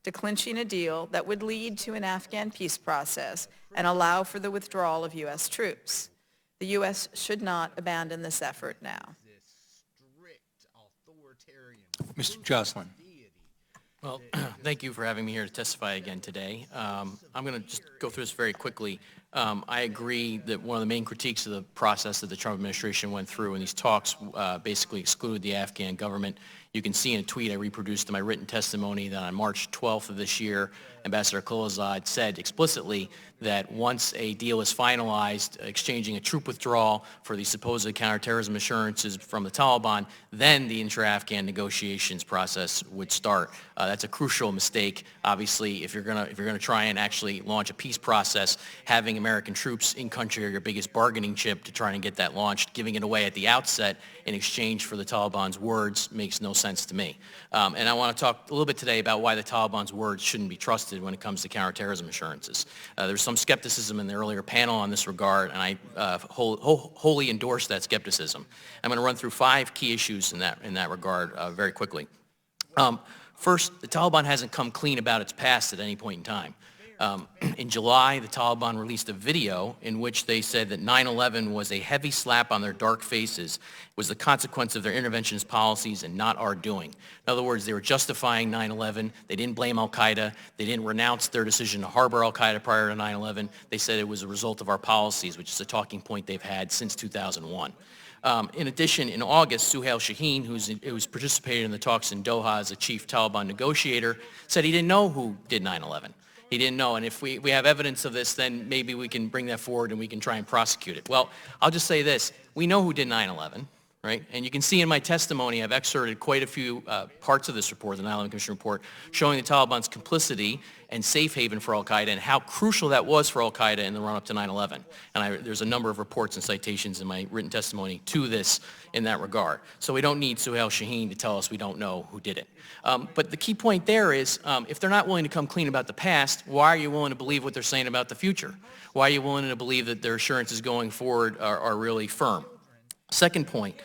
to clinching a deal that would lead to an Afghan peace process and allow for the withdrawal of U.S. troops. The U.S. should not abandon this effort now. Mr. Jocelyn. Well, thank you for having me here to testify again today. I'm going to just go through this very quickly. I agree that one of the main critiques of the process that the Trump administration went through in these talks basically excluded the Afghan government. You can see in a tweet I reproduced in my written testimony that on March 12th of this year, Ambassador Khalilzad said explicitly that once a deal is finalized, exchanging a troop withdrawal for the supposed counterterrorism assurances from the Taliban, then the intra-Afghan negotiations process would start. That's a crucial mistake. Obviously, if you're gonna try and actually launch a peace process, having American troops in country are your biggest bargaining chip to try and get that launched. Giving it away at the outset in exchange for the Taliban's words makes no sense to me. And I want to talk a little bit today about why the Taliban's words shouldn't be trusted when it comes to counterterrorism assurances. There's some skepticism in the earlier panel on this regard, and I wholly endorse that skepticism. I'm going to run through 5 key issues in that regard very quickly. First, the Taliban hasn't come clean about its past at any point in time. In July, the Taliban released a video in which they said that 9/11 was a heavy slap on their dark faces, was the consequence of their interventionist policies and not our doing. In other words, they were justifying 9/11. They didn't blame al-Qaeda. They didn't renounce their decision to harbor al-Qaeda prior to 9/11. They said it was a result of our policies, which is a talking point they've had since 2001. In addition, in August, Suhail Shaheen, who's participated in the talks in Doha as a chief Taliban negotiator, said he didn't know who did 9/11. He didn't know, and if we have evidence of this, then maybe we can bring that forward and we can try and prosecute it. Well, I'll just say this. We know who did 9/11, right? And you can see in my testimony, I've excerpted quite a few parts of this report, the 9/11 Commission report, showing the Taliban's complicity and safe haven for al-Qaeda and how crucial that was for al-Qaeda in the run-up to 9/11. And there's a number of reports and citations in my written testimony to this in that regard. So we don't need Suhail Shaheen to tell us we don't know who did it. But the key point there is, if they're not willing to come clean about the past, why are you willing to believe what they're saying about the future? Why are you willing to believe that their assurances going forward are really firm? Second point,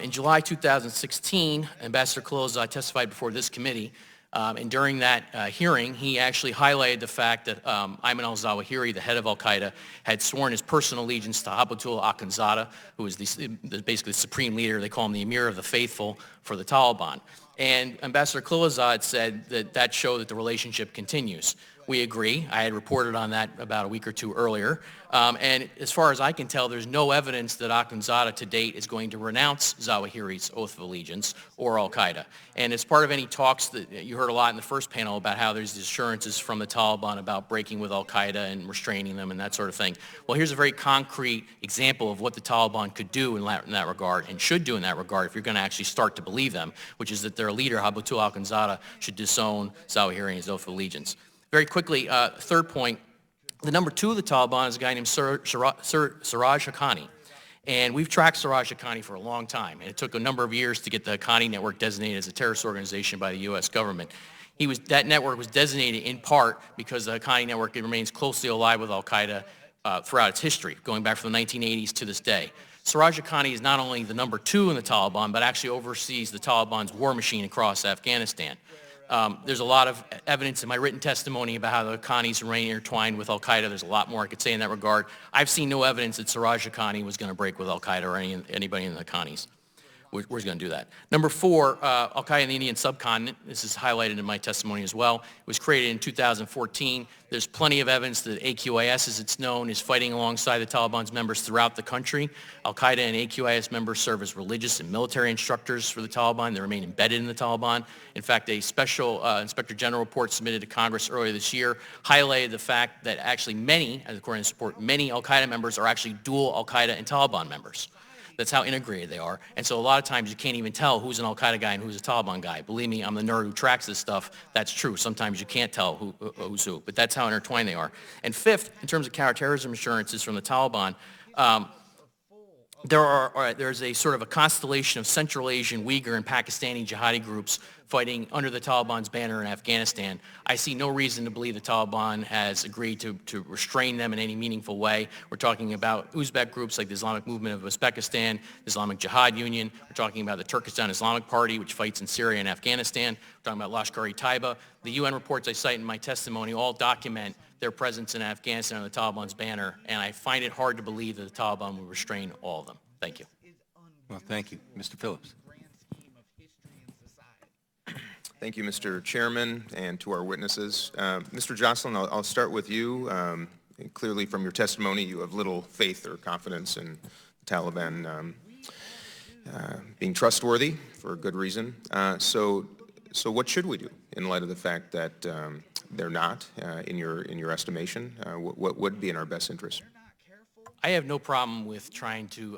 in July 2016, Ambassador Khalilzad testified before this committee, and during that hearing, he actually highlighted the fact that Ayman al-Zawahiri, the head of al-Qaeda, had sworn his personal allegiance to Abu'l Akhundzada, who is basically the supreme leader. They call him the Emir of the Faithful for the Taliban. And Ambassador Khalilzad said that showed that the relationship continues. We agree. I had reported on that about a week or two earlier. And as far as I can tell, there's no evidence that Akhundzada to date is going to renounce Zawahiri's oath of allegiance or al-Qaeda. And as part of any talks that you heard a lot in the first panel about how there's assurances from the Taliban about breaking with al-Qaeda and restraining them and that sort of thing. Well, here's a very concrete example of what the Taliban could do in that regard and should do in that regard if you're going to actually start to believe them, which is that their leader, Abu'l Akhundzada, should disown Zawahiri and his oath of allegiance. Very quickly, third point, the number 2 of the Taliban is a guy named Siraj Haqqani. And we've tracked Siraj Haqqani for a long time. And it took a number of years to get the Haqqani network designated as a terrorist organization by the U.S. government. That network was designated in part because the Haqqani network remains closely allied with al-Qaeda throughout its history, going back from the 1980s to this day. Siraj Haqqani is not only the number 2 in the Taliban, but actually oversees the Taliban's war machine across Afghanistan. There's a lot of evidence in my written testimony about how the Haqqanis remain intertwined with al-Qaeda. There's a lot more I could say in that regard. I've seen no evidence that Siraj Haqqani was going to break with al-Qaeda or anybody in the Haqqanis. We're going to do that. Number 4, al-Qaeda in the Indian subcontinent. This is highlighted in my testimony as well. It was created in 2014. There's plenty of evidence that AQIS, as it's known, is fighting alongside the Taliban's members throughout the country. Al-Qaeda and AQIS members serve as religious and military instructors for the Taliban. They remain embedded in the Taliban. In fact, a special Inspector General report submitted to Congress earlier this year highlighted the fact that actually many, according to this report, many Al-Qaeda members are actually dual Al-Qaeda and Taliban members. That's how integrated they are. And so a lot of times you can't even tell who's an al-Qaeda guy and who's a Taliban guy. Believe me, I'm the nerd who tracks this stuff. That's true. Sometimes you can't tell who's who, but that's how intertwined they are. And fifth, in terms of counterterrorism assurances from the Taliban, there's a sort of a constellation of Central Asian, Uyghur, and Pakistani jihadi groups fighting under the Taliban's banner in Afghanistan. I see no reason to believe the Taliban has agreed to restrain them in any meaningful way. We're talking about Uzbek groups like the Islamic Movement of Uzbekistan, the Islamic Jihad Union. We're talking about the Turkestan Islamic Party, which fights in Syria and Afghanistan. We're talking about Lashkar-e-Taiba. The UN reports I cite in my testimony all document their presence in Afghanistan under the Taliban's banner, and I find it hard to believe that the Taliban will restrain all of them. Thank you. Well, thank you. Mr. Phillips. Thank you, Mr. Chairman, and to our witnesses. Mr. Jocelyn, I'll start with you. Clearly, from your testimony, you have little faith or confidence in the Taliban being trustworthy for a good reason. So what should we do in light of the fact that they're not, in your estimation? What would be in our best interest? I have no problem with trying to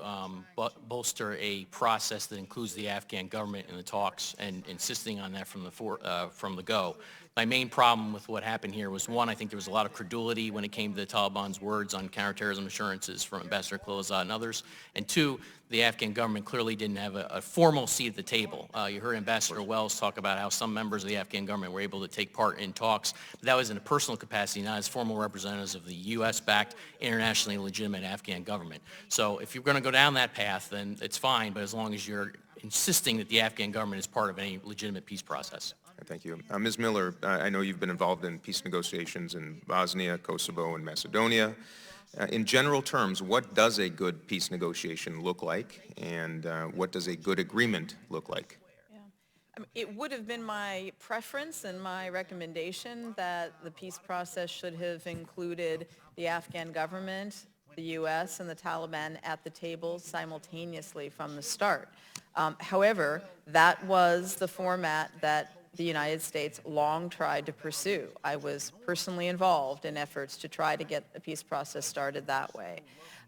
bolster a process that includes the Afghan government in the talks and insisting on that from the go. My main problem with what happened here was, one, I think there was a lot of credulity when it came to the Taliban's words on counterterrorism assurances from Ambassador Khalilzad and others, and two, the Afghan government clearly didn't have a formal seat at the table. You heard Ambassador Wells talk about how some members of the Afghan government were able to take part in talks, but that was in a personal capacity, not as formal representatives of the U.S.-backed, internationally legitimate Afghan government. So if you're going to go down that path, then it's fine, but as long as you're insisting that the Afghan government is part of any legitimate peace process. Thank you. Ms. Miller, I know you've been involved in peace negotiations in Bosnia, Kosovo, and Macedonia. In general terms, what does a good peace negotiation look like, and what does a good agreement look like? It would have been my preference and my recommendation that the peace process should have included the Afghan government, the U.S., and the Taliban at the table simultaneously from the start. However, that was the format that the United States long tried to pursue. I was personally involved in efforts to try to get the peace process started that way.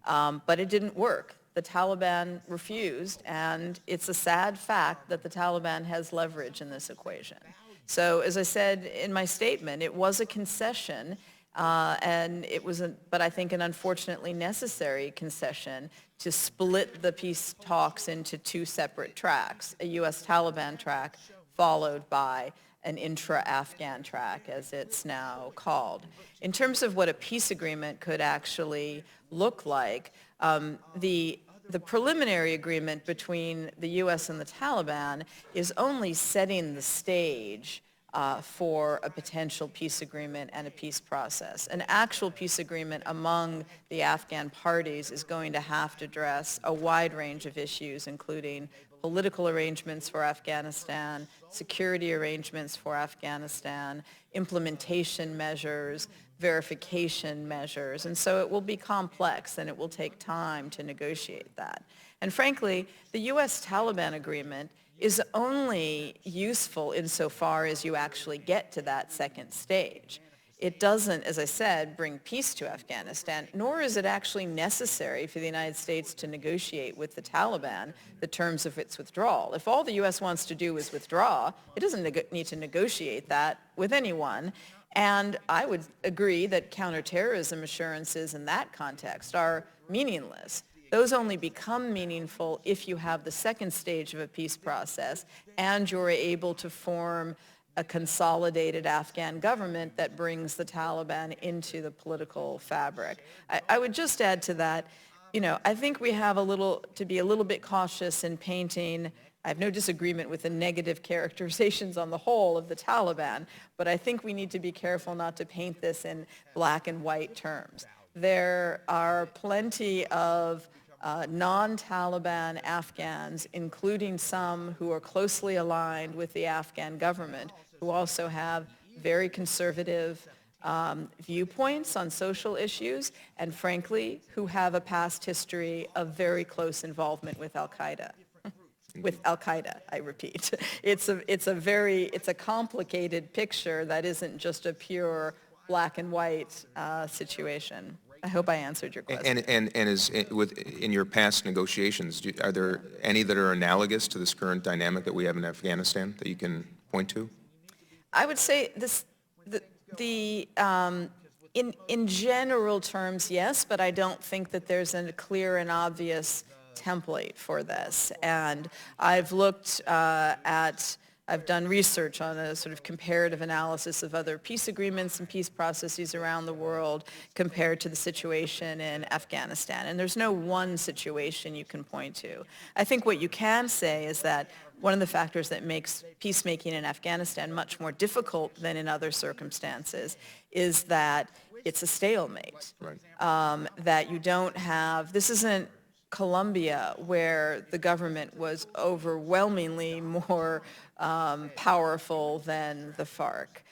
But it didn't work. The Taliban refused, and it's a sad fact that the Taliban has leverage in this equation. So as I said in my statement, it was a concession, and it was, but I think an unfortunately necessary concession to split the peace talks into two separate tracks, a U.S. Taliban track followed by an intra-Afghan track, as it's now called. In terms of what a peace agreement could actually look like, the preliminary agreement between the U.S. and the Taliban is only setting the stage for a potential peace agreement and a peace process. An actual peace agreement among the Afghan parties is going to have to address a wide range of issues, including political arrangements for Afghanistan, security arrangements for Afghanistan, implementation measures, verification measures. And so it will be complex, and it will take time to negotiate that. And frankly, the U.S. Taliban agreement is only useful insofar as you actually get to that second stage. It doesn't, as I said, bring peace to Afghanistan, nor is it actually necessary for the United States to negotiate with the Taliban the terms of its withdrawal. If all the U.S. wants to do is withdraw, it doesn't need to negotiate that with anyone. And I would agree that counterterrorism assurances in that context are meaningless. Those only become meaningful if you have the second stage of a peace process and you're able to form a consolidated Afghan government that brings the Taliban into the political fabric. I would just add to that, I think we have to be a little bit cautious in painting. I have no disagreement with the negative characterizations on the whole of the Taliban, but I think we need to be careful not to paint this in black and white terms. There are plenty of non-Taliban Afghans, including some who are closely aligned with the Afghan government, who also have very conservative viewpoints on social issues, and frankly, who have a past history of very close involvement with Al-Qaeda. With Al-Qaeda, I repeat. It's a complicated picture that isn't just a pure black and white situation. I hope I answered your question. And in your past negotiations, are there any that are analogous to this current dynamic that we have in Afghanistan that you can point to? I would say in general terms, yes, but I don't think that there's a clear and obvious template for this. And I've looked at I've done research on a sort of comparative analysis of other peace agreements and peace processes around the world compared to the situation in Afghanistan. And there's no one situation you can point to. I think what you can say is that one of the factors that makes peacemaking in Afghanistan much more difficult than in other circumstances is that it's a stalemate. Right. That you don't have, this isn't Colombia where the government was overwhelmingly more powerful than the FARC.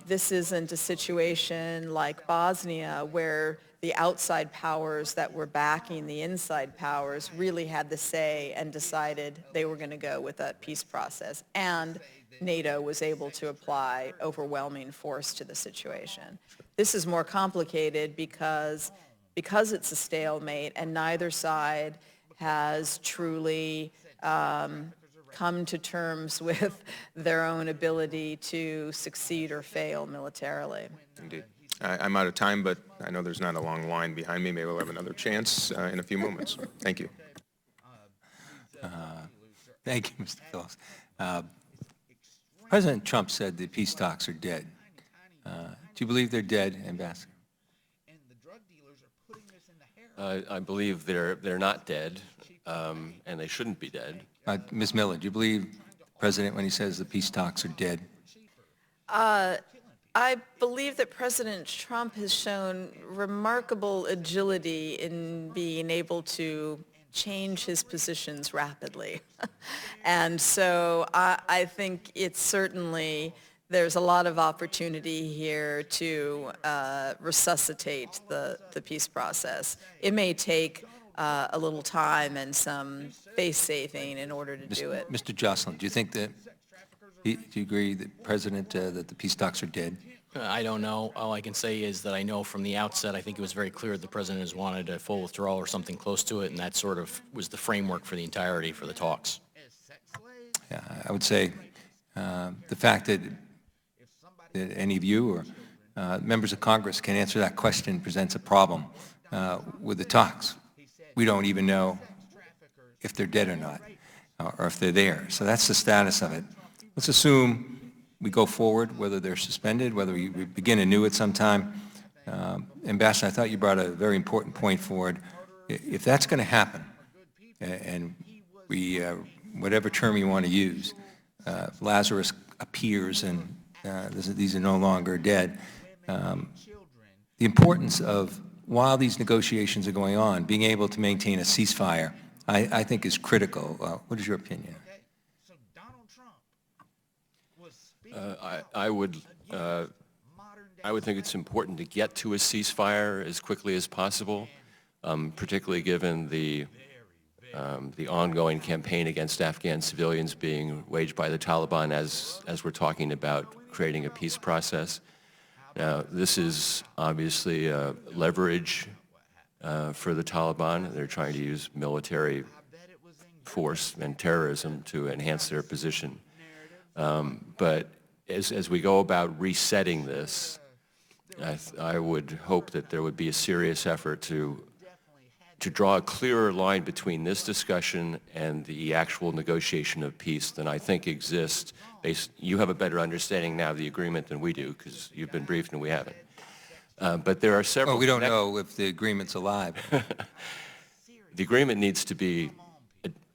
This isn't a situation like Bosnia where the outside powers that were backing the inside powers really had the say and decided they were going to go with a peace process. And NATO was able to apply overwhelming force to the situation. This is more complicated because it's a stalemate and neither side has truly come to terms with their own ability to succeed or fail militarily. Indeed. I'm out of time, but I know there's not a long line behind me. Maybe we'll have another chance in a few moments. Thank you. Thank you, Mr. Phillips. President Trump said the peace talks are dead. Do you believe they're dead, Ambassador? I believe they're not dead, and they shouldn't be dead. Ms. Miller, do you believe the President when he says the peace talks are dead? I believe that President Trump has shown remarkable agility in being able to change his positions rapidly. And so I think it's certainly, there's a lot of opportunity here to resuscitate the peace process. It may take a little time and some face saving in order to do it. Mr. Jocelyn, do you think that, do you agree, that President, that the peace talks are dead? I don't know. All I can say is that I know from the outset, I think it was very clear that the president has wanted a full withdrawal or something close to it, and that sort of was the framework for the entirety for the talks. Yeah, I would say the fact that any of you or members of Congress can answer that question presents a problem with the talks. We don't even know if they're dead or not, or if they're there. So that's the status of it. Let's assume we go forward, whether they're suspended, whether we begin anew at some time. Ambassador, I thought you brought a very important point forward. If that's going to happen, and we, whatever term you want to use, Lazarus appears and these are no longer dead, the importance of, while these negotiations are going on, being able to maintain a ceasefire, I think is critical. What is your opinion? I would think it's important to get to a ceasefire as quickly as possible, particularly given the ongoing campaign against Afghan civilians being waged by the Taliban as we're talking about creating a peace process. Now, this is obviously leverage for the Taliban. They're trying to use military force and terrorism to enhance their position. But as we go about resetting this, I would hope that there would be a serious effort to draw a clearer line between this discussion and the actual negotiation of peace than I think exists. You have a better understanding now of the agreement than we do because you've been briefed and we haven't. But there are several... Well, we don't know if the agreement's alive. The agreement needs to be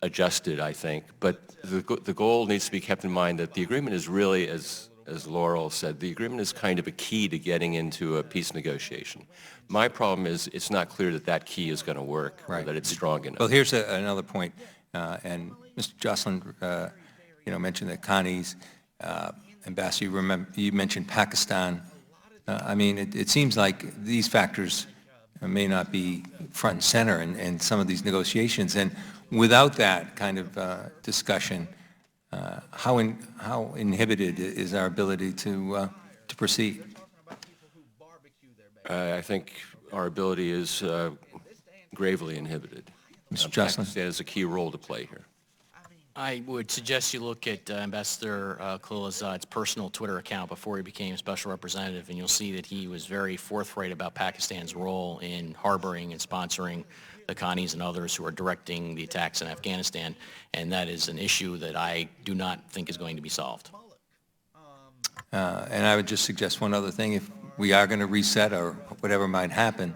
adjusted, I think, but the goal needs to be kept in mind that the agreement is really, as Laurel said, the agreement is kind of a key to getting into a peace negotiation. My problem is it's not clear that that key is going to work, or that it's strong enough. Well, here's another point, and Mr. Jocelyn, mentioned the Connie's, Ambassador, you mentioned Pakistan. I mean, it seems like these factors may not be front and center in some of these negotiations, and without that kind of discussion, how inhibited is our ability to proceed? I think our ability is gravely inhibited. Mr. Jocelyn? Pakistan has a key role to play here. I would suggest you look at Ambassador Khalilzad's personal Twitter account before he became special representative, and you'll see that he was very forthright about Pakistan's role in harboring and sponsoring Haqqanis and others who are directing the attacks in Afghanistan, and that is an issue that I do not think is going to be solved. And I would just suggest one other thing. If we are going to reset or whatever might happen,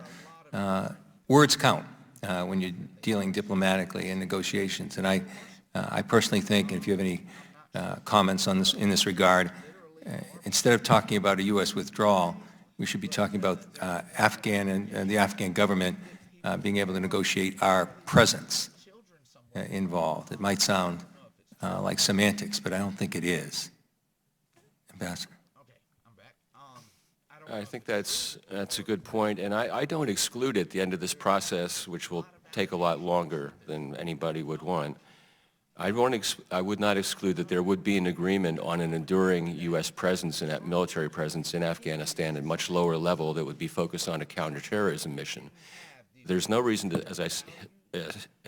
words count when you're dealing diplomatically in negotiations. And I personally think, and if you have any comments on this in this regard, instead of talking about a U.S. withdrawal, we should be talking about Afghan and the Afghan government being able to negotiate our presence involved. It might sound like semantics, but I don't think it is. Ambassador. I think that's a good point, and I don't exclude at the end of this process, which will take a lot longer than anybody would want, I would not exclude that there would be an agreement on an enduring U.S. presence and military presence in Afghanistan at a much lower level that would be focused on a counterterrorism mission. There's no reason to, as I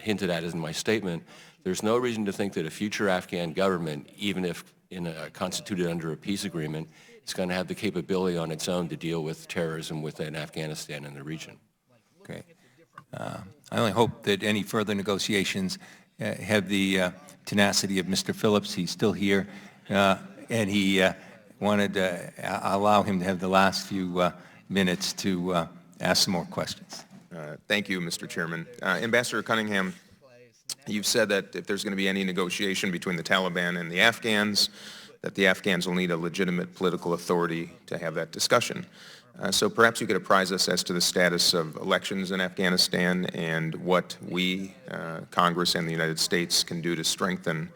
hinted at in my statement, there's no reason to think that a future Afghan government, even if constituted under a peace agreement, is going to have the capability on its own to deal with terrorism within Afghanistan and the region. Great. I only hope that any further negotiations have the tenacity of Mr. Phillips. He's still here, and he wanted to allow him to have the last few minutes to ask some more questions. Thank you, Mr. Chairman. Ambassador Cunningham, you've said that if there's going to be any negotiation between the Taliban and the Afghans, that the Afghans will need a legitimate political authority to have that discussion. So perhaps you could apprise us as to the status of elections in Afghanistan and what we, Congress and the United States, can do to strengthen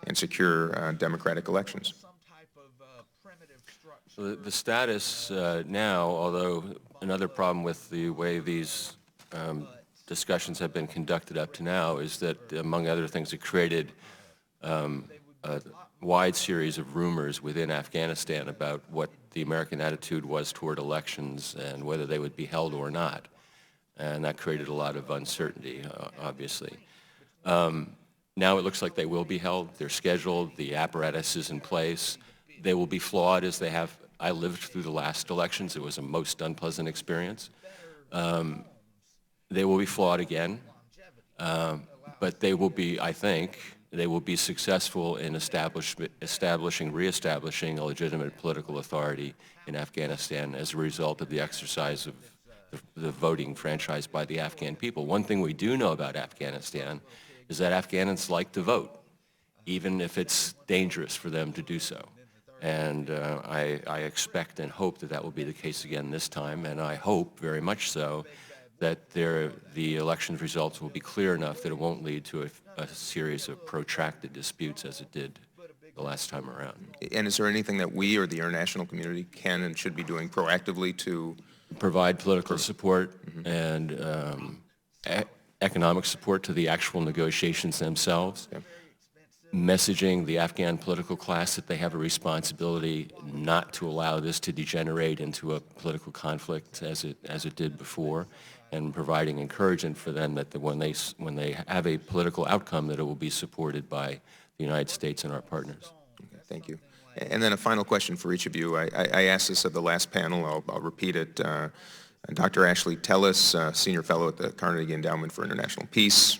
and secure democratic elections. So the status now, although another problem with the way these discussions have been conducted up to now is that, among other things, it created a wide series of rumors within Afghanistan about what the American attitude was toward elections and whether they would be held or not. And that created a lot of uncertainty, obviously. Now it looks like they will be held. They're scheduled. The apparatus is in place. They will be flawed as they have. I lived through the last elections. It was a most unpleasant experience. They will be flawed again. But they will be, I think, they will be successful in reestablishing a legitimate political authority in Afghanistan as a result of the exercise of the voting franchise by the Afghan people. One thing we do know about Afghanistan is that Afghans like to vote, even if it's dangerous for them to do so. And I expect and hope that that will be the case again this time, and I hope very much so that the election results will be clear enough that it won't lead to a series of protracted disputes as it did the last time around. And is there anything that we or the international community can and should be doing proactively to provide political support and economic support to the actual negotiations themselves? Okay. Messaging the Afghan political class that they have a responsibility not to allow this to degenerate into a political conflict as it did before, and providing encouragement for them that when they have a political outcome, that it will be supported by the United States and our partners. Okay, thank you. And then a final question for each of you. I asked this at the last panel. I'll repeat it. Dr. Ashley Tellis, Senior Fellow at the Carnegie Endowment for International Peace,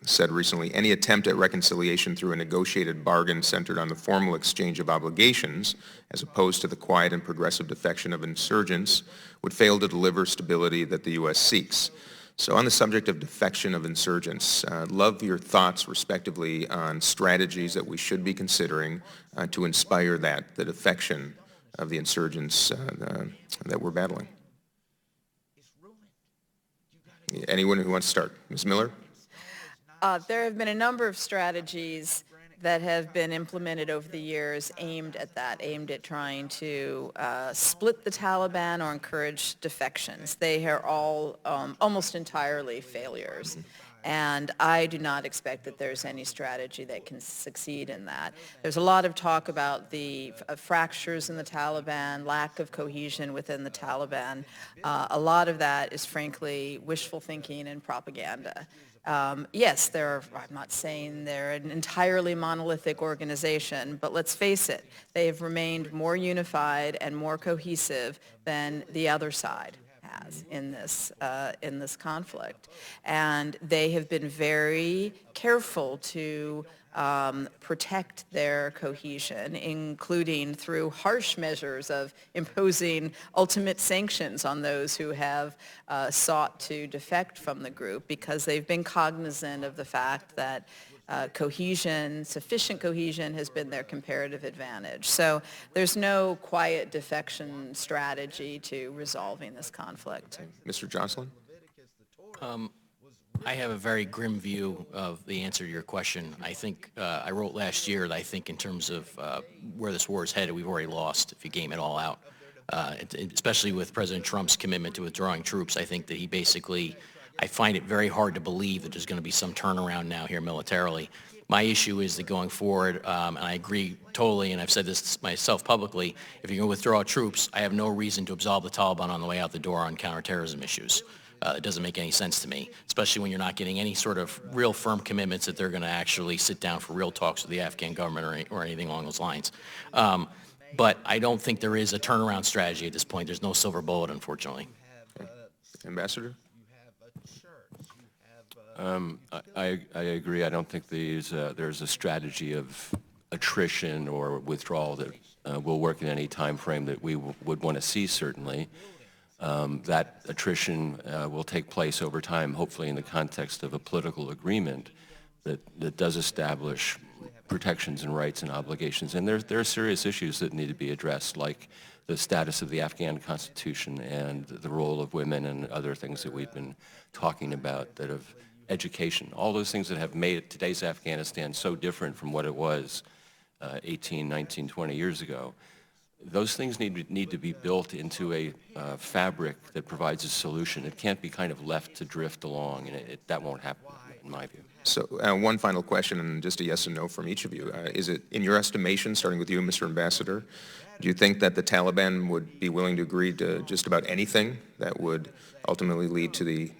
said recently, any attempt at reconciliation through a negotiated bargain centered on the formal exchange of obligations, as opposed to the quiet and progressive defection of insurgents, would fail to deliver stability that the U.S. seeks. So on the subject of defection of insurgents, love your thoughts, respectively, on strategies that we should be considering to inspire the defection of the insurgents that we're battling. Anyone who wants to start? Ms. Miller? There have been a number of strategies that have been implemented over the years aimed at that, aimed at trying to split the Taliban or encourage defections. They are all almost entirely failures. And I do not expect that there's any strategy that can succeed in that. There's a lot of talk about the fractures in the Taliban, lack of cohesion within the Taliban. A lot of that is frankly wishful thinking and propaganda. Yes, I'm not saying they're an entirely monolithic organization, but let's face it, they have remained more unified and more cohesive than the other side has in this conflict. And they have been very careful to protect their cohesion, including through harsh measures of imposing ultimate sanctions on those who have sought to defect from the group, because they've been cognizant of the fact that sufficient cohesion has been their comparative advantage. So there's no quiet defection strategy to resolving this conflict. Mr. Jocelyn? I have a very grim view of the answer to your question. I think I wrote last year that I think in terms of where this war is headed, we've already lost if you game it all out. Especially with President Trump's commitment to withdrawing troops, I think that he basically, I find it very hard to believe that there's going to be some turnaround now here militarily. My issue is that going forward, and I agree totally, and I've said this myself publicly, if you're going to withdraw troops, I have no reason to absolve the Taliban on the way out the door on counterterrorism issues. It doesn't make any sense to me, especially when you're not getting any sort of real firm commitments that they're going to actually sit down for real talks with the Afghan government or anything along those lines. But I don't think there is a turnaround strategy at this point. There's no silver bullet, unfortunately. Okay. Ambassador? I agree. I don't think there's a strategy of attrition or withdrawal that will work in any time frame that we would want to see, certainly. That attrition will take place over time, hopefully in the context of a political agreement that does establish protections and rights and obligations. And there are serious issues that need to be addressed, like the status of the Afghan constitution and the role of women and other things that we've been talking about, that of education, all those things that have made today's Afghanistan so different from what it was 18, 19, 20 years ago. Those things need to be built into a fabric that provides a solution. It can't be kind of left to drift along, and that won't happen, in my view. So one final question, and just a yes and no from each of you. Is it, in your estimation, starting with you, Mr. Ambassador, do you think that the Taliban would be willing to agree to just about anything that would ultimately lead to the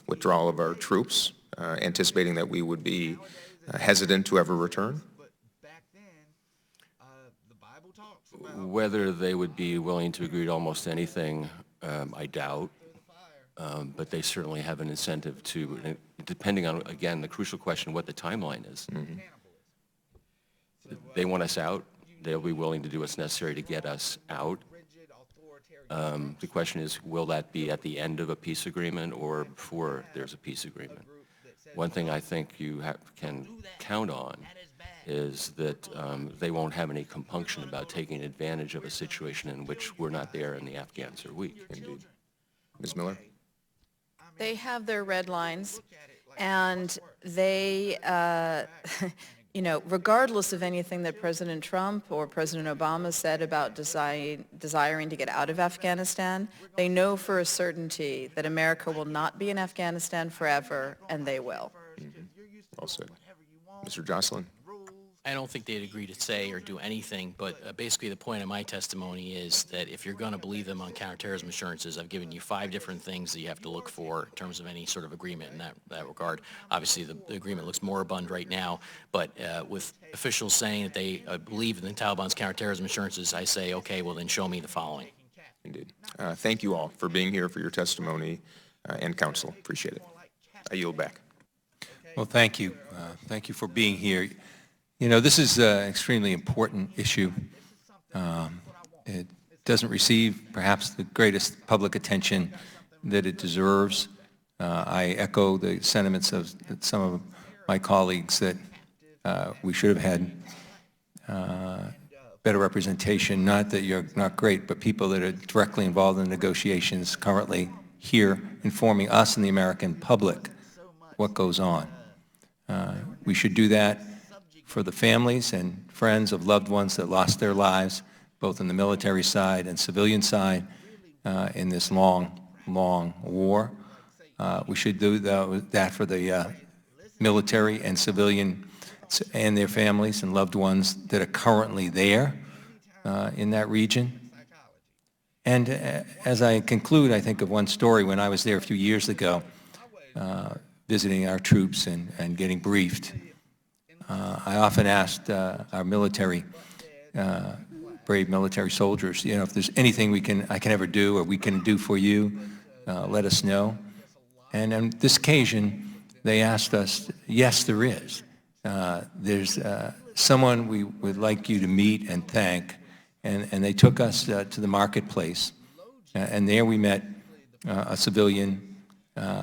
withdrawal of our troops, anticipating that we would be hesitant to ever return? Whether they would be willing to agree to almost anything, I doubt. But they certainly have an incentive to, depending on, again, the crucial question, what the timeline is. Mm-hmm. They want us out. They'll be willing to do what's necessary to get us out. The question is, will that be at the end of a peace agreement or before there's a peace agreement? One thing I think you can count on is that they won't have any compunction about taking advantage of a situation in which we're not there and the Afghans are weak. Indeed. Ms. Miller? They have their red lines, and they, regardless of anything that President Trump or President Obama said about desiring to get out of Afghanistan, they know for a certainty that America will not be in Afghanistan forever, and they will. Mm-hmm. Well said. Mr. Jocelyn? I don't think they'd agree to say or do anything, but basically the point of my testimony is that if you're going to believe them on counterterrorism assurances, I've given you 5 different things that you have to look for in terms of any sort of agreement in that regard. Obviously, the agreement looks moribund right now, but with officials saying that they believe in the Taliban's counterterrorism assurances, I say, okay, well then show me the following. Indeed. Thank you all for being here, for your testimony and counsel. Appreciate it. I yield back. Well, thank you. Thank you for being here. You know, this is an extremely important issue. It doesn't receive perhaps the greatest public attention that it deserves. I echo the sentiments of some of my colleagues that we should have had better representation, not that you're not great, but people that are directly involved in negotiations currently here informing us and the American public what goes on. We should do that for the families and friends of loved ones that lost their lives, both in the military side and civilian side, in this long, long war. We should do that for the military and civilian and their families and loved ones that are currently there in that region. And as I conclude, I think of one story when I was there a few years ago, visiting our troops and getting briefed. I often asked our military, brave military soldiers, if there's anything I can ever do or we can do for you, let us know. And on this occasion, they asked us, yes, there is. There's someone we would like you to meet and thank. And they took us to the marketplace. And there we met a civilian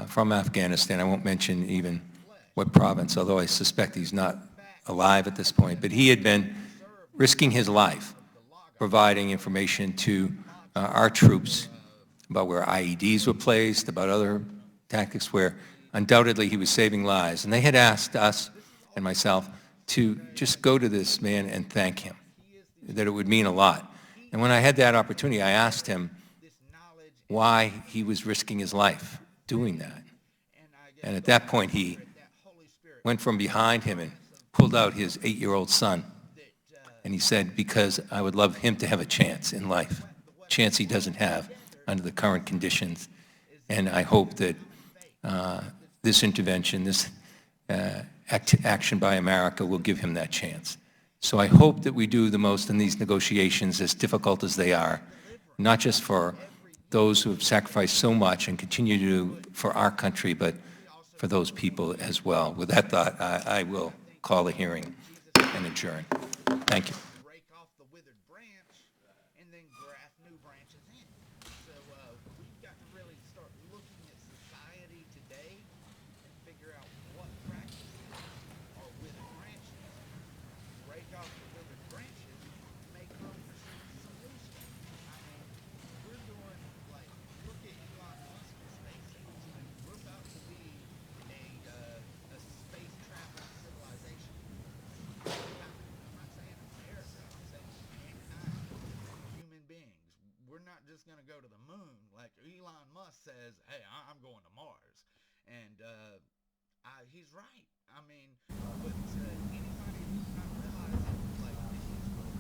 from Afghanistan. I won't mention even what province, although I suspect he's not alive at this point. But he had been risking his life, providing information to our troops about where IEDs were placed, about other tactics where undoubtedly he was saving lives. And they had asked us and myself to just go to this man and thank him, that it would mean a lot. And when I had that opportunity, I asked him why he was risking his life doing that. And at that point, he went from behind him and pulled out his 8-year-old son. And he said, because I would love him to have a chance in life, a chance he doesn't have under the current conditions. And I hope that this intervention, this action by America will give him that chance. So I hope that we do the most in these negotiations, as difficult as they are, not just for those who have sacrificed so much and continue to do for our country, but for those people as well. With that thought, I will call the hearing and adjourn. Thank you. Break off the withered branch and then graft new branches in. So we've got to really start looking at society today and figure out what practices are withered branches. Break off the withered branches, make room for some new stuff. I mean, we're doing, like, look at Elon Musk and SpaceX. We're about to be a space traveling civilization. I'm not saying America, I'm saying mankind, human beings. We're not just going to go to the moon. Like Elon Musk says, hey, I'm going to Mars. And he's right. I mean, but anybody who's not realizing, like, this is what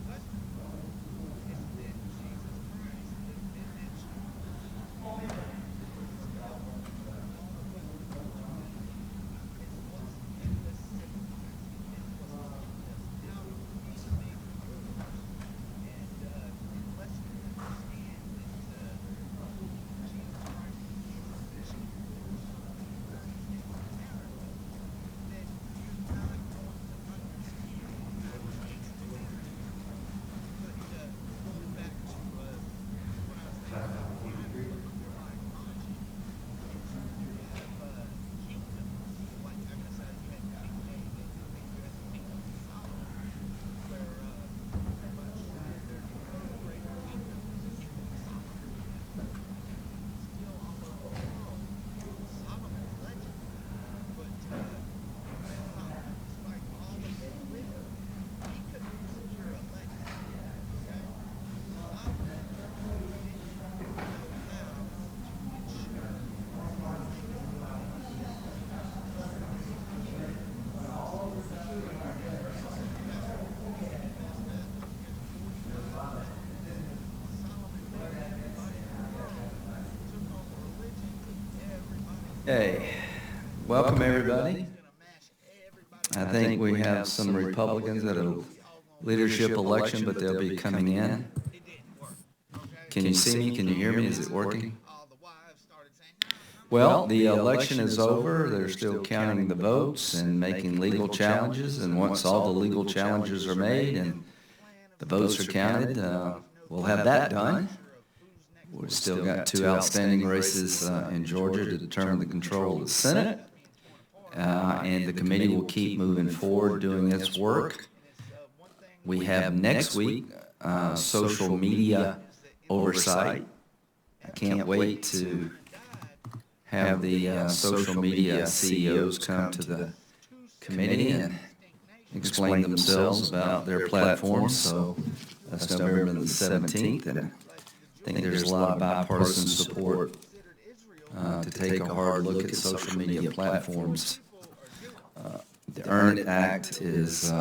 it's been Jesus Christ. It's been mentioned. Hey, welcome everybody. I think we have some Republicans at a leadership election, but they'll be coming in. Can you see me? Can you hear me? Is it working? Well, the election is over. They're still counting the votes and making legal challenges. And once all the legal challenges are made and the votes are counted, we'll have that done. We've still got 2 outstanding races in Georgia to determine the control of the Senate. And the committee will keep moving forward doing its work. We have next week social media oversight. I can't wait to have the social media CEOs come to the committee and explain themselves about their platforms. So that's November the 17th. And I think there's a lot of bipartisan support to take a hard look at social media platforms. The Earn It Act is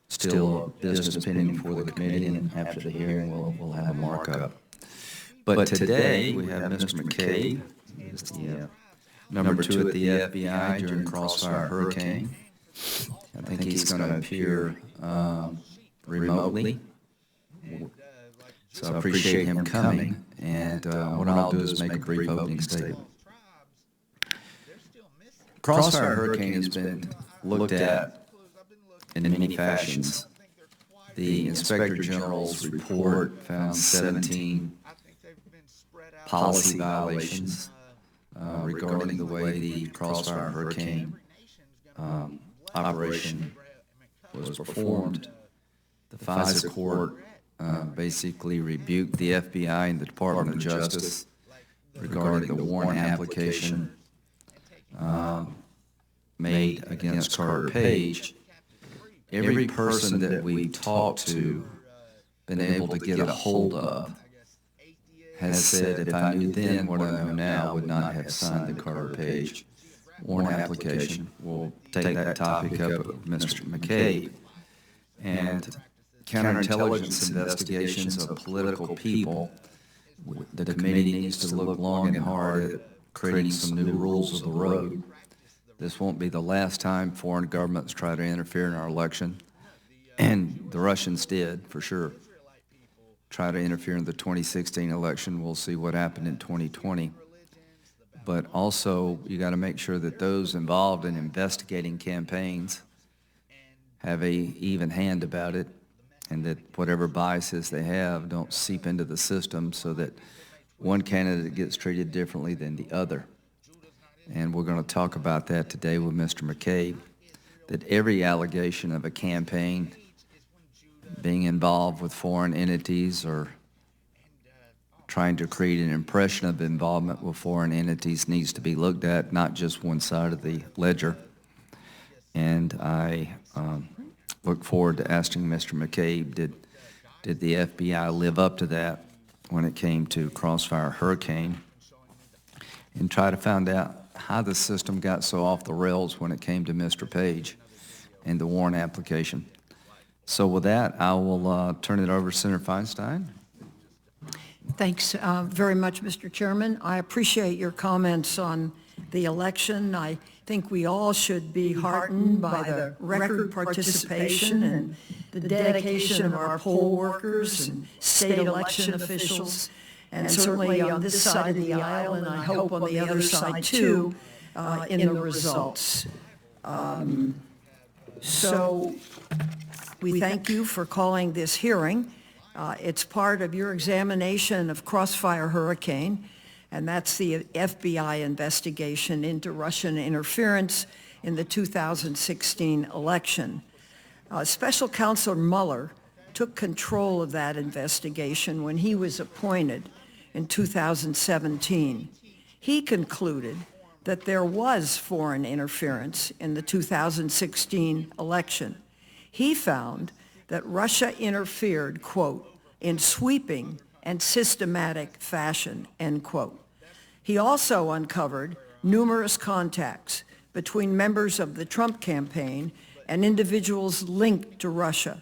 still a business pending before the committee, and after the hearing, we'll have a markup. But today, we have Mr. McCabe, who's the number 2 at the FBI during Crossfire Hurricane. I think he's going to appear remotely. So I appreciate him coming. And what I'll do is make a brief opening statement. Crossfire Hurricane has been looked at in many fashions. The Inspector General's report found 17 policy violations regarding the way the Crossfire Hurricane operation was performed. The FISA court basically rebuked the FBI and the Department of Justice regarding the warrant application made against Carter Page. Every person that we talked to, been able to get a hold of, has said, if I knew then what I know now, would not have signed the Carter Page warrant application. We'll take that topic up with Mr. McCabe. And counterintelligence investigations of political people, the committee needs to look long and hard at creating some new rules of the road. This won't be the last time foreign governments try to interfere in our election, and the Russians did, for sure, try to interfere in the 2016 election. We'll see what happened in 2020. But also, you got to make sure that those involved in investigating campaigns have a even hand about it, and that whatever biases they have don't seep into the system so that one candidate gets treated differently than the other. And we're going to talk about that today with Mr. McCabe, that every allegation of a campaign being involved with foreign entities or trying to create an impression of involvement with foreign entities needs to be looked at, not just one side of the ledger. And I look forward to asking Mr. McCabe, did the FBI live up to that when it came to Crossfire Hurricane, and try to find out how the system got so off the rails when it came to Mr. Page and the warrant application. So with that, I will turn it over to Senator Feinstein. Thanks very much, Mr. Chairman. I appreciate your comments on the election. I think we all should be heartened by the record participation and the dedication of our poll workers and state election officials, and certainly on this side of the aisle, and I hope on the other side too, in the results. So we thank you for calling this hearing. It's part of your examination of Crossfire Hurricane, and that's the FBI investigation into Russian interference in the 2016 election. Special Counsel Mueller took control of that investigation when he was appointed in 2017. He concluded that there was foreign interference in the 2016 election. He found that Russia interfered, quote, in sweeping and systematic fashion, end quote. He also uncovered numerous contacts between members of the Trump campaign and individuals linked to Russia.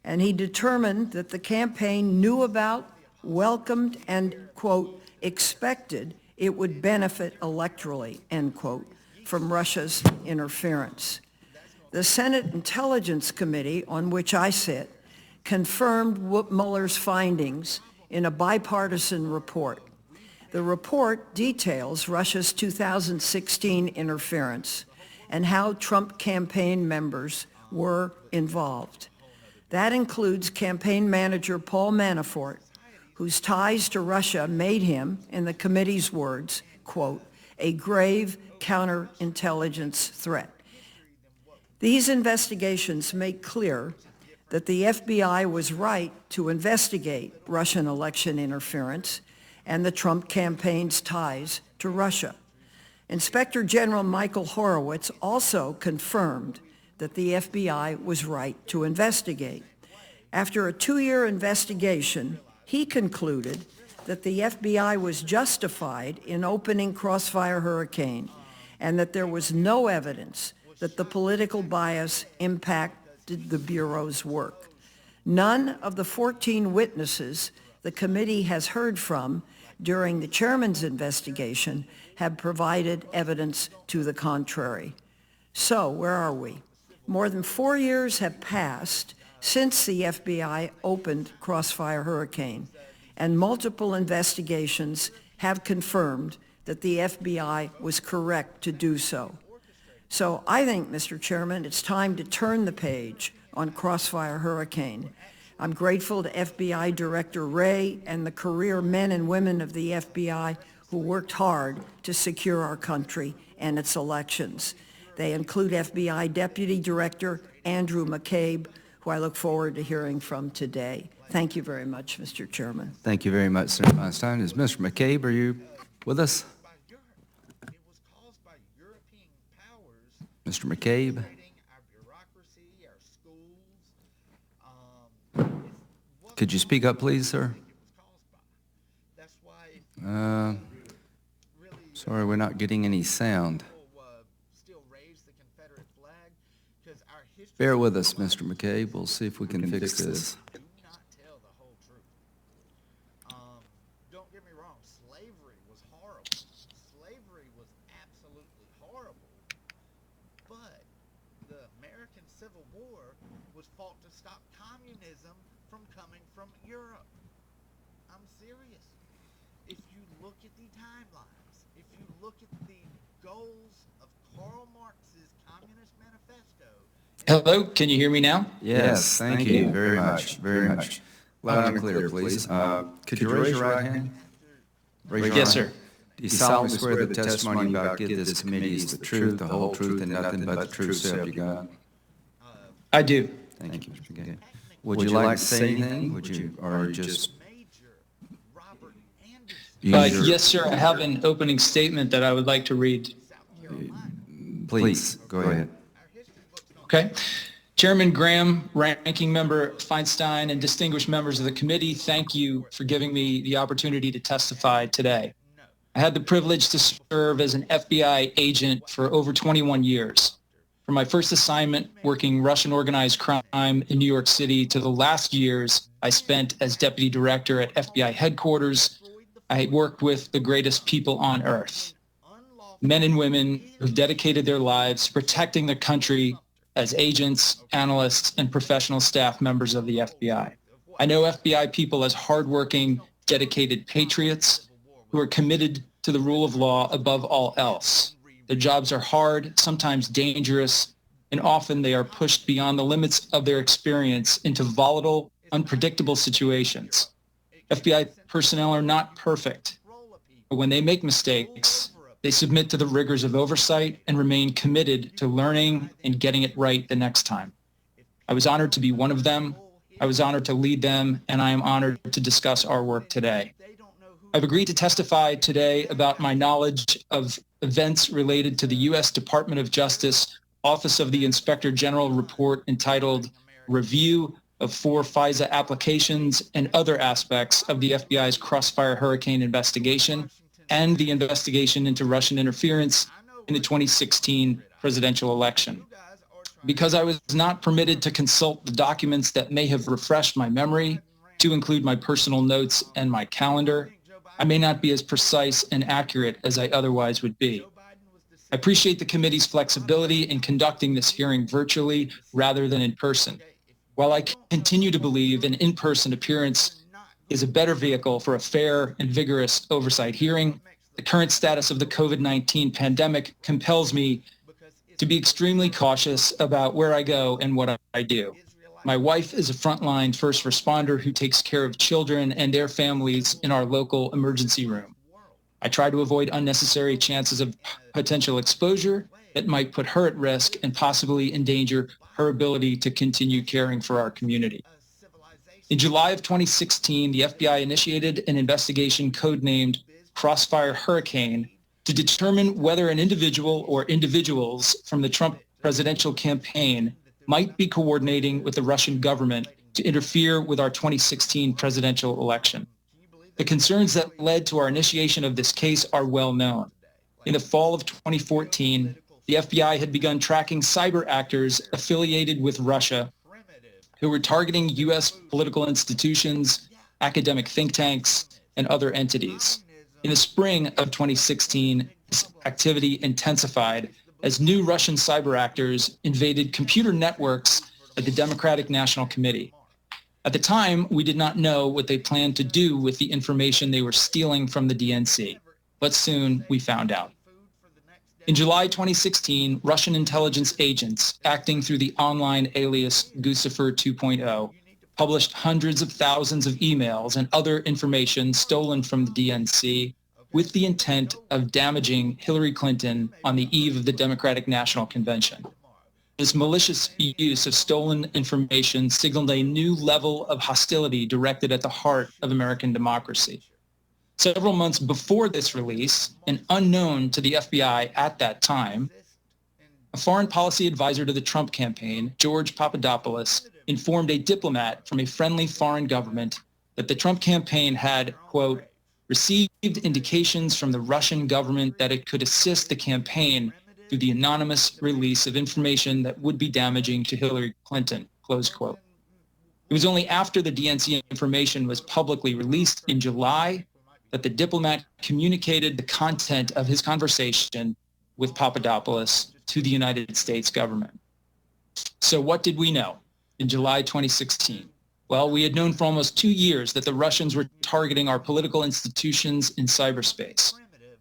And he determined that the campaign knew about, welcomed, and, quote, expected it would benefit electorally, end quote, from Russia's interference. The Senate Intelligence Committee, on which I sit, confirmed Mueller's findings in a bipartisan report. The report details Russia's 2016 interference and how Trump campaign members were involved. That includes campaign manager Paul Manafort, whose ties to Russia made him, in the committee's words, quote, a grave counterintelligence threat. These investigations make clear that the FBI was right to investigate Russian election interference and the Trump campaign's ties to Russia. Inspector General Michael Horowitz also confirmed that the FBI was right to investigate. After a 2-year investigation, he concluded that the FBI was justified in opening Crossfire Hurricane and that there was no evidence that the political bias impacted the Bureau's work. None of the 14 witnesses the committee has heard from during the chairman's investigation have provided evidence to the contrary. So where are we? More than 4 years have passed since the FBI opened Crossfire Hurricane, and multiple investigations have confirmed that the FBI was correct to do so. So I think, Mr. Chairman, it's time to turn the page on Crossfire Hurricane. I'm grateful to FBI Director Wray and the career men and women of the FBI who worked hard to secure our country and its elections. They include FBI Deputy Director Andrew McCabe, who I look forward to hearing from today. Thank you very much, Mr. Chairman. Thank you very much, Senator Feinstein. Is Mr. McCabe, are you with us? It was caused by European powers Mr. McCabe? our bureaucracy, our schools. Could you speak up, please, sir? That's why Sorry, we're not getting any sound. still raise the Confederate flag, because our history Bear with us, Mr. McCabe. We'll see if we can fix this. do not tell the whole truth. Don't get me wrong, slavery was horrible. Slavery was absolutely horrible. But the American Civil War was fought to stop communism from coming from Europe. I'm serious. If you look at the timelines, if you look at the goals of Karl Marx's Communist Manifesto. Hello, can you hear me now? Yes, thank you very much, very much. Loud and clear, please. Could you raise your right hand? Raise your Yes, right. sir. Do you solemnly swear the testimony you about to give this committee is the truth, the whole truth, and nothing but the truth, so help you God? I do. Thank you, Mr. McCabe. Would you like to say anything? Would you, or just Major Robert Anderson. use your... Yes, sir, I have an opening statement that I would like to read. Please, go ahead. Okay. Chairman Graham, Ranking Member Feinstein, and distinguished members of the committee, thank you for giving me the opportunity to testify today. I had the privilege to serve as an FBI agent for over 21 years. From my first assignment working Russian organized crime in New York City to the last years I spent as deputy director at FBI headquarters, I worked with the greatest people on earth. Men and women who've dedicated their lives to protecting the country as agents, analysts, and professional staff members of the FBI. I know FBI people as hardworking, dedicated patriots who are committed to the rule of law above all else. Their jobs are hard, sometimes dangerous, and often they are pushed beyond the limits of their experience into volatile, unpredictable situations. FBI personnel are not perfect, but when they make mistakes, they submit to the rigors of oversight and remain committed to learning and getting it right the next time. I was honored to be one of them. I was honored to lead them, and I am honored to discuss our work today. I've agreed to testify today about my knowledge of events related to the U.S. Department of Justice Office of the Inspector General report entitled Review of 4 FISA Applications and Other Aspects of the FBI's Crossfire Hurricane Investigation and the investigation into Russian interference in the 2016 presidential election. Because I was not permitted to consult the documents that may have refreshed my memory, to include my personal notes and my calendar, I may not be as precise and accurate as I otherwise would be. I appreciate the committee's flexibility in conducting this hearing virtually rather than in person. While I continue to believe an in-person appearance is a better vehicle for a fair and vigorous oversight hearing, the current status of the COVID-19 pandemic compels me to be extremely cautious about where I go and what I do. My wife is a frontline first responder who takes care of children and their families in our local emergency room. I try to avoid unnecessary chances of potential exposure that might put her at risk and possibly endanger her ability to continue caring for our community. In July of 2016, the FBI initiated an investigation codenamed Crossfire Hurricane to determine whether an individual or individuals from the Trump presidential campaign might be coordinating with the Russian government to interfere with our 2016 presidential election. The concerns that led to our initiation of this case are well known. In the fall of 2014, the FBI had begun tracking cyber actors affiliated with Russia who were targeting U.S. political institutions, academic think tanks, and other entities. In the spring of 2016, this activity intensified as new Russian cyber actors invaded computer networks at the Democratic National Committee. At the time, we did not know what they planned to do with the information they were stealing from the DNC, but soon we found out. In July 2016, Russian intelligence agents, acting through the online alias Guccifer 2.0, published hundreds of thousands of emails and other information stolen from the DNC with the intent of damaging Hillary Clinton on the eve of the Democratic National Convention. This malicious use of stolen information signaled a new level of hostility directed at the heart of American democracy. Several months before this release, and unknown to the FBI at that time, a foreign policy advisor to the Trump campaign, George Papadopoulos, informed a diplomat from a friendly foreign government that the Trump campaign had, quote, received indications from the Russian government that it could assist the campaign through the anonymous release of information that would be damaging to Hillary Clinton, close quote. It was only after the DNC information was publicly released in July that the diplomat communicated the content of his conversation with Papadopoulos to the United States government. So what did we know in July 2016? Well, we had known for almost 2 years that the Russians were targeting our political institutions in cyberspace.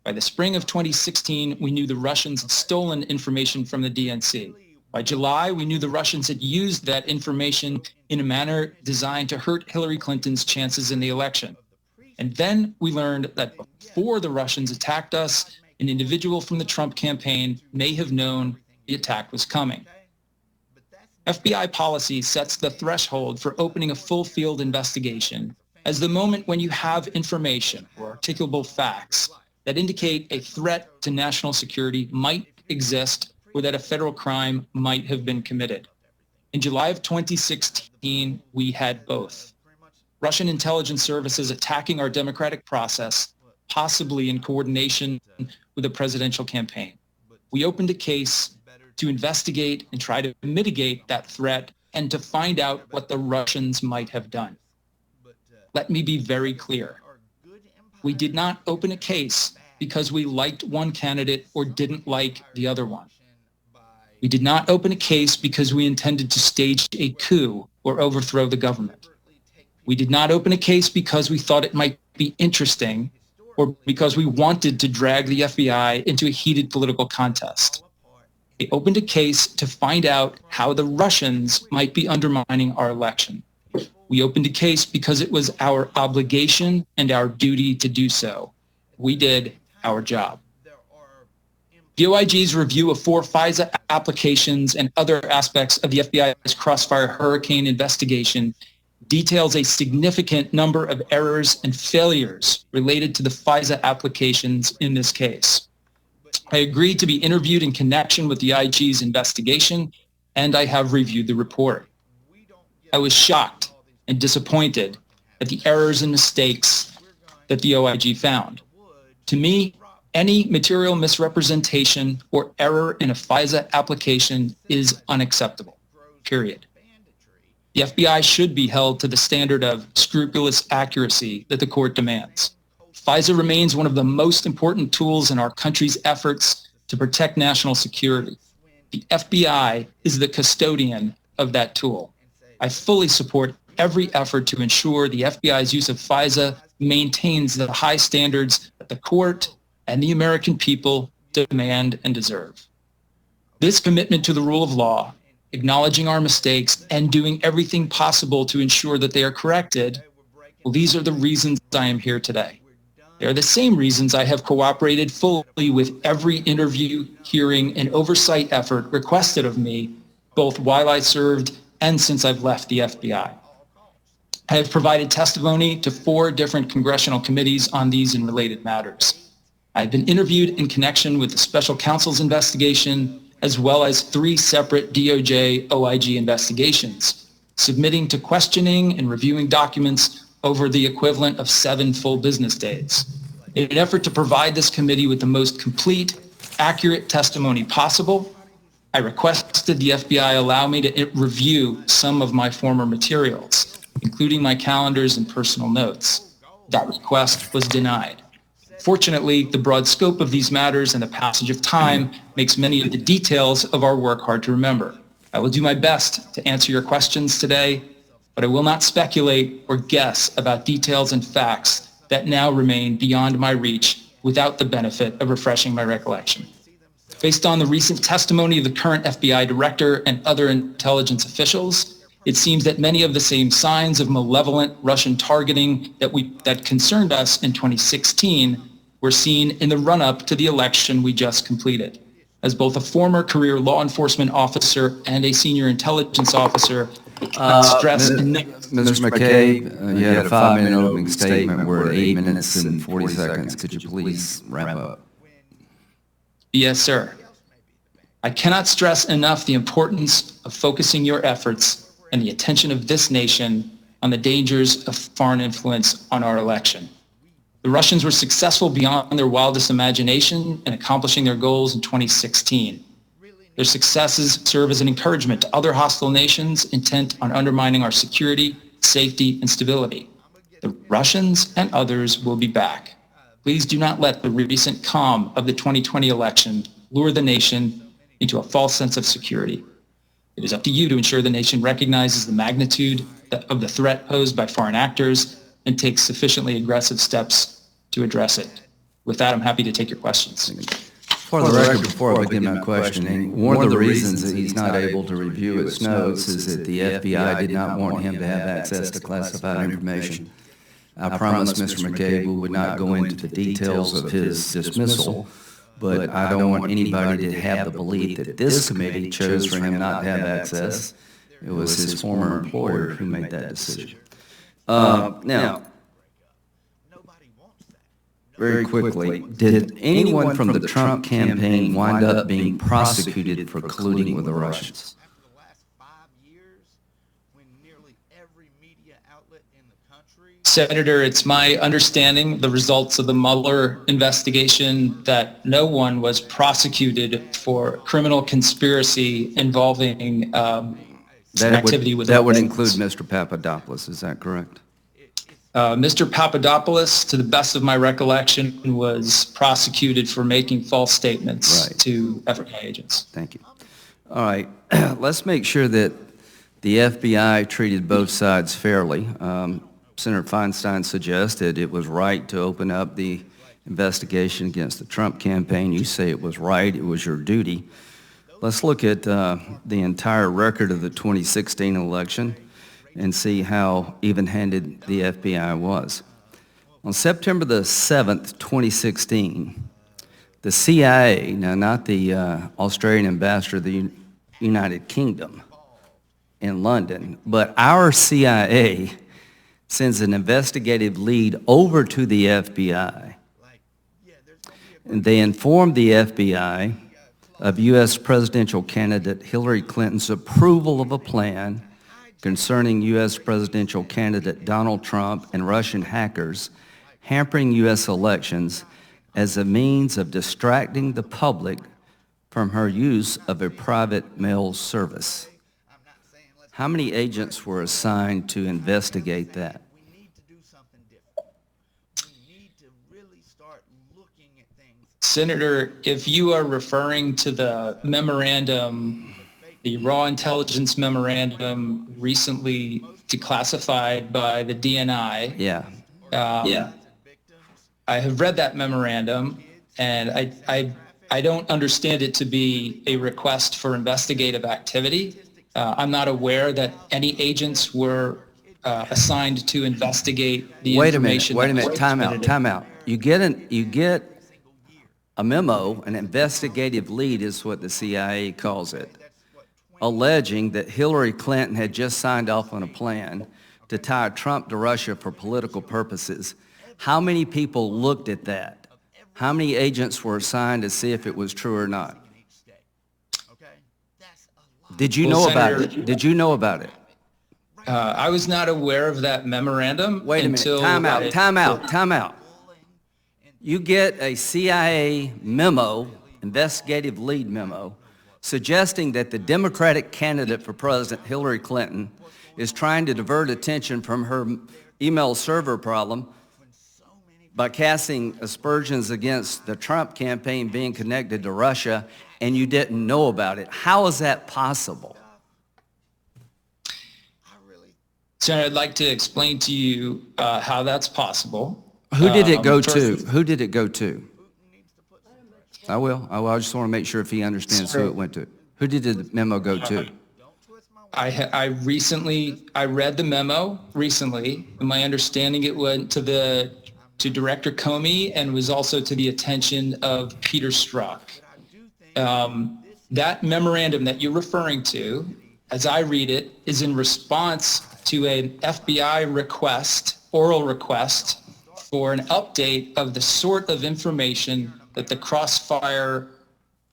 By the spring of 2016, we knew the Russians had stolen information from the DNC. By July, we knew the Russians had used that information in a manner designed to hurt Hillary Clinton's chances in the election. And then we learned that before the Russians attacked us, an individual from the Trump campaign may have known the attack was coming. FBI policy sets the threshold for opening a full field investigation as the moment when you have information or articulable facts that indicate a threat to national security might exist or that a federal crime might have been committed. In July of 2016, we had both. Russian intelligence services attacking our democratic process, possibly in coordination with the presidential campaign. We opened a case to investigate and try to mitigate that threat and to find out what the Russians might have done. Let me be very clear. We did not open a case because we liked one candidate or didn't like the other one. We did not open a case because we intended to stage a coup or overthrow the government. We did not open a case because we thought it might be interesting or because we wanted to drag the FBI into a heated political contest. We opened a case to find out how the Russians might be undermining our election. We opened a case because it was our obligation and our duty to do so. We did our job. The OIG's review of 4 FISA applications and other aspects of the FBI's Crossfire Hurricane investigation details a significant number of errors and failures related to the FISA applications in this case. I agreed to be interviewed in connection with the IG's investigation, and I have reviewed the report. I was shocked and disappointed at the errors and mistakes that the OIG found. To me, any material misrepresentation or error in a FISA application is unacceptable, period. The FBI should be held to the standard of scrupulous accuracy that the court demands. FISA remains one of the most important tools in our country's efforts to protect national security. The FBI is the custodian of that tool. I fully support every effort to ensure the FBI's use of FISA maintains the high standards that the court and the American people demand and deserve. This commitment to the rule of law, acknowledging our mistakes, and doing everything possible to ensure that they are corrected, well, these are the reasons I am here today. They are the same reasons I have cooperated fully with every interview, hearing, and oversight effort requested of me, both while I served and since I've left the FBI. I have provided testimony to 4 different congressional committees on these and related matters. I have been interviewed in connection with the special counsel's investigation, as well as 3 separate DOJ OIG investigations, submitting to questioning and reviewing documents over the equivalent of 7 full business days. In an effort to provide this committee with the most complete, accurate testimony possible, I requested the FBI allow me to review some of my former materials, including my calendars and personal notes. That request was denied. Fortunately, the broad scope of these matters and the passage of time makes many of the details of our work hard to remember. I will do my best to answer your questions today, but I will not speculate or guess about details and facts that now remain beyond my reach without the benefit of refreshing my recollection. Based on the recent testimony of the current FBI director and other intelligence officials, it seems that many of the same signs of malevolent Russian targeting that concerned us in 2016 were seen in the run-up to the election we just completed. As both a former career law enforcement officer and a senior intelligence officer, stressed... Mr. McCabe, you had a 5-minute opening statement. We're at 8 minutes and 40 seconds. Could you please wrap up? Yes, sir. I cannot stress enough the importance of focusing your efforts and the attention of this nation on the dangers of foreign influence on our election. The Russians were successful beyond their wildest imagination in accomplishing their goals in 2016. Their successes serve as an encouragement to other hostile nations intent on undermining our security, safety, and stability. The Russians and others will be back. Please do not let the recent calm of the 2020 election lure the nation into a false sense of security. It is up to you to ensure the nation recognizes the magnitude of the threat posed by foreign actors and takes sufficiently aggressive steps to address it. With that, I'm happy to take your questions. For the record, before I begin my questioning, one of the reasons that he's not able to review its notes is that the FBI did not want him to have access to classified information. I promised Mr. McCabe we would not go into the details of his dismissal, but I don't want anybody to have the belief that this committee chose for him not to have access. It was his former employer who made that decision. Now, very quickly, did anyone from the Trump campaign wind up being prosecuted for colluding with the Russians? After the last 5 years, when nearly every media outlet in the country... Senator, it's my understanding, the results of the Mueller investigation, that no one was prosecuted for criminal conspiracy involving activity with the That would Russians. include Mr. Papadopoulos, is that correct? Mr. Papadopoulos, to the best of my recollection, was prosecuted for making false statements to FBI agents. Thank you. All right, let's make sure that the FBI treated both sides fairly. Senator Feinstein suggested it was right to open up the investigation against the Trump campaign. You say it was right, it was your duty. Let's look at the entire record of the 2016 election and see how even-handed the FBI was. On September the 7th, 2016, the CIA, now not the Australian ambassador of the United Kingdom in London, but our CIA sends an investigative lead over to the FBI. And they informed the FBI of U.S. presidential candidate Hillary Clinton's approval of a plan concerning U.S. presidential candidate Donald Trump and Russian hackers hampering U.S. elections as a means of distracting the public from her use of a private mail service. How many agents were assigned to investigate that? We need to do something different. We need to really start looking at things. Senator, if you are referring to the memorandum, the raw intelligence memorandum recently declassified by the DNI. Yeah. I have read that memorandum, and I don't understand it to be a request for investigative activity. I'm not aware that any agents were assigned to investigate the information. Wait a minute, time out. You get a memo, an investigative lead is what the CIA calls it, alleging that Hillary Clinton had just signed off on a plan to tie Trump to Russia for political purposes. How many people looked at that? How many agents were assigned to see if it was true or not? Did you know about it? Did you know about it? I was not aware of that memorandum. Wait a minute, time out. You get a CIA memo, investigative lead memo, suggesting that the Democratic candidate for president, Hillary Clinton, is trying to divert attention from her email server problem by casting aspersions against the Trump campaign being connected to Russia, and you didn't know about it. How is that possible? Senator, I'd like to explain to you how that's possible. Who did it go First- to? Who did it go to? I will. I just want to make sure if he understands who it went to. Who did the memo go to? I read the memo recently, and my understanding it went to Director Comey and was also to the attention of Peter Strzok. That memorandum that you're referring to, as I read it, is in response to an FBI request, oral request, for an update of the sort of information that the Crossfire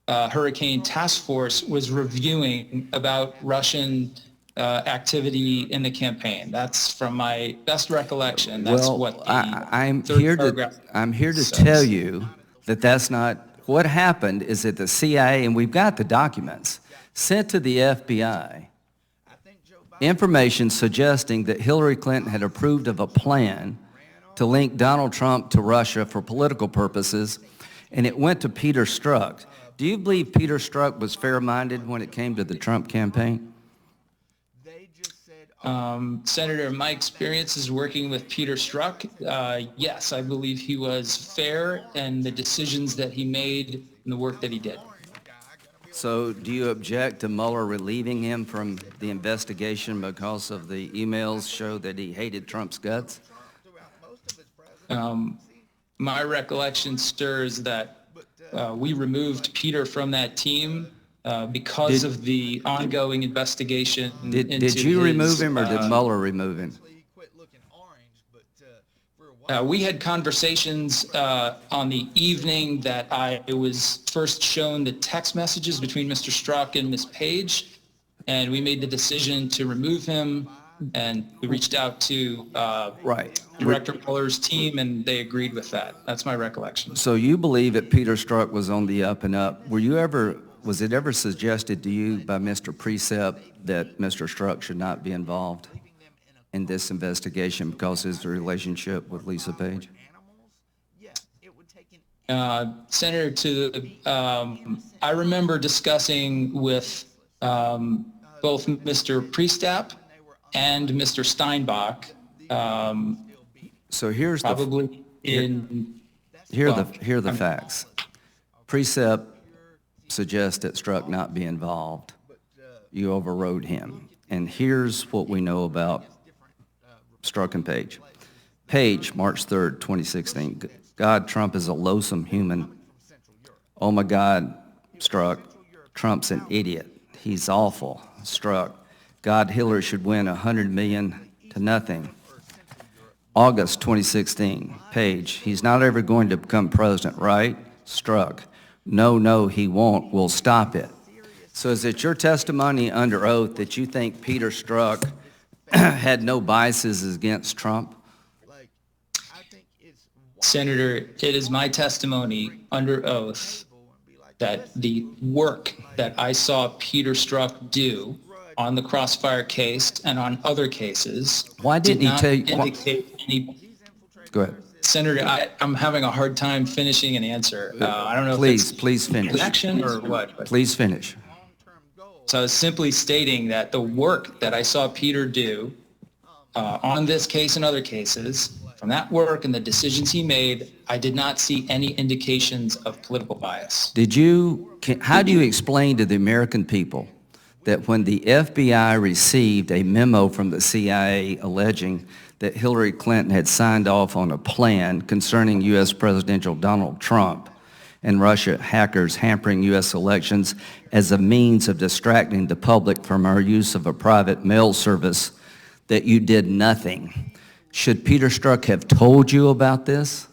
Hurricane Task Force was reviewing about Russian activity in the campaign. That's from my best recollection. That's Well, what the I'm third here paragraph to says. tell you that that's not, what happened is that the CIA, and we've got the documents, sent to the FBI information suggesting that Hillary Clinton had approved of a plan to link Donald Trump to Russia for political purposes, and it went to Peter Strzok. Do you believe Peter Strzok was fair-minded when it came to the Trump campaign? Senator, my experiences working with Peter Strzok, yes, I believe he was fair in the decisions that he made and the work that he did. So do you object to Mueller relieving him from the investigation because of the emails show that he hated Trump's guts? My recollection, sir, is that we removed Peter from that team because of the ongoing investigation. Did you remove him or did Mueller remove him? We had conversations on the evening that I was first shown the text messages between Mr. Strzok and Ms. Page, and we made the decision to remove him, and we reached out to Director Mueller's team, and they agreed with that. That's my recollection. So you believe that Peter Strzok was on the up and up. Was it ever suggested to you by Mr. Precept that Mr. Strzok should not be involved in this investigation because of his relationship with Lisa Page? Senator, I remember discussing with both Mr. Priestap and Mr. Steinbach. So here's probably here are the facts. Precept suggests that Strzok not be involved. You overrode him. And here's what we know about Strzok and Page. Page, March 3rd, 2016. God, Trump is a loathsome human. Oh my God, Strzok. Trump's an idiot. He's awful. Strzok. God, Hillary should win 100 million to nothing. August 2016. Page. He's not ever going to become president, right? Strzok. No, he won't. We'll stop it. So is it your testimony under oath that you think Peter Strzok had no biases against Trump? Senator, it is my testimony under oath that the work that I saw Peter Strzok do on the Crossfire case and on other cases Why didn't he tell you? indicate any... Go ahead. Senator, I'm having a hard time finishing an answer. I don't know Please, if it's please finish. connection or what. But. Please finish. So I was simply stating that the work that I saw Peter do on this case and other cases, from that work and the decisions he made, I did not see any indications of political bias. How do you explain to the American people that when the FBI received a memo from the CIA alleging that Hillary Clinton had signed off on a plan concerning U.S. Presidential Donald Trump and Russia hackers hampering U.S. elections as a means of distracting the public from our use of a private mail service, that you did nothing? Should Peter Strzok have told you about this?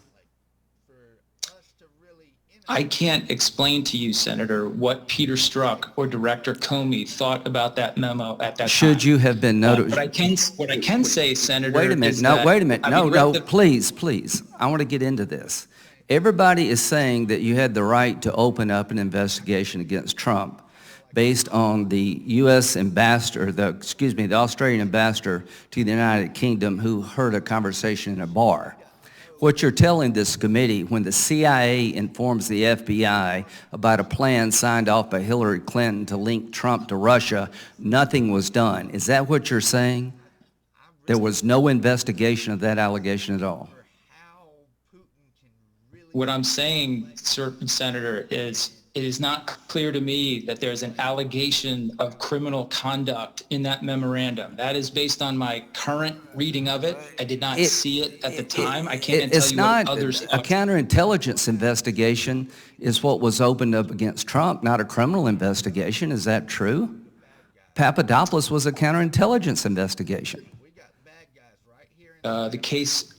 I can't explain to you, Senator, what Peter Strzok or Director Comey thought about that memo at that time. Should you have been notified? What I can say, Senator, Wait a minute. is No, that wait a minute. having No, read the- please. I want to get into this. Everybody is saying that you had the right to open up an investigation against Trump based on the U.S. ambassador, the Australian ambassador to the United Kingdom who heard a conversation in a bar. What you're telling this committee, when the CIA informs the FBI about a plan signed off by Hillary Clinton to link Trump to Russia, nothing was done. Is that what you're saying? There was no investigation of that allegation at all. how Putin can really What I'm saying, Sir Senator, is it is not clear to me that there's an allegation of criminal conduct in that memorandum. That is based on my current reading of it. I did not see it at the time. I can't tell It's you not, what others a thought. counterintelligence investigation is what was opened up against Trump, not a criminal investigation. Is that true? Papadopoulos was a counterintelligence investigation. The case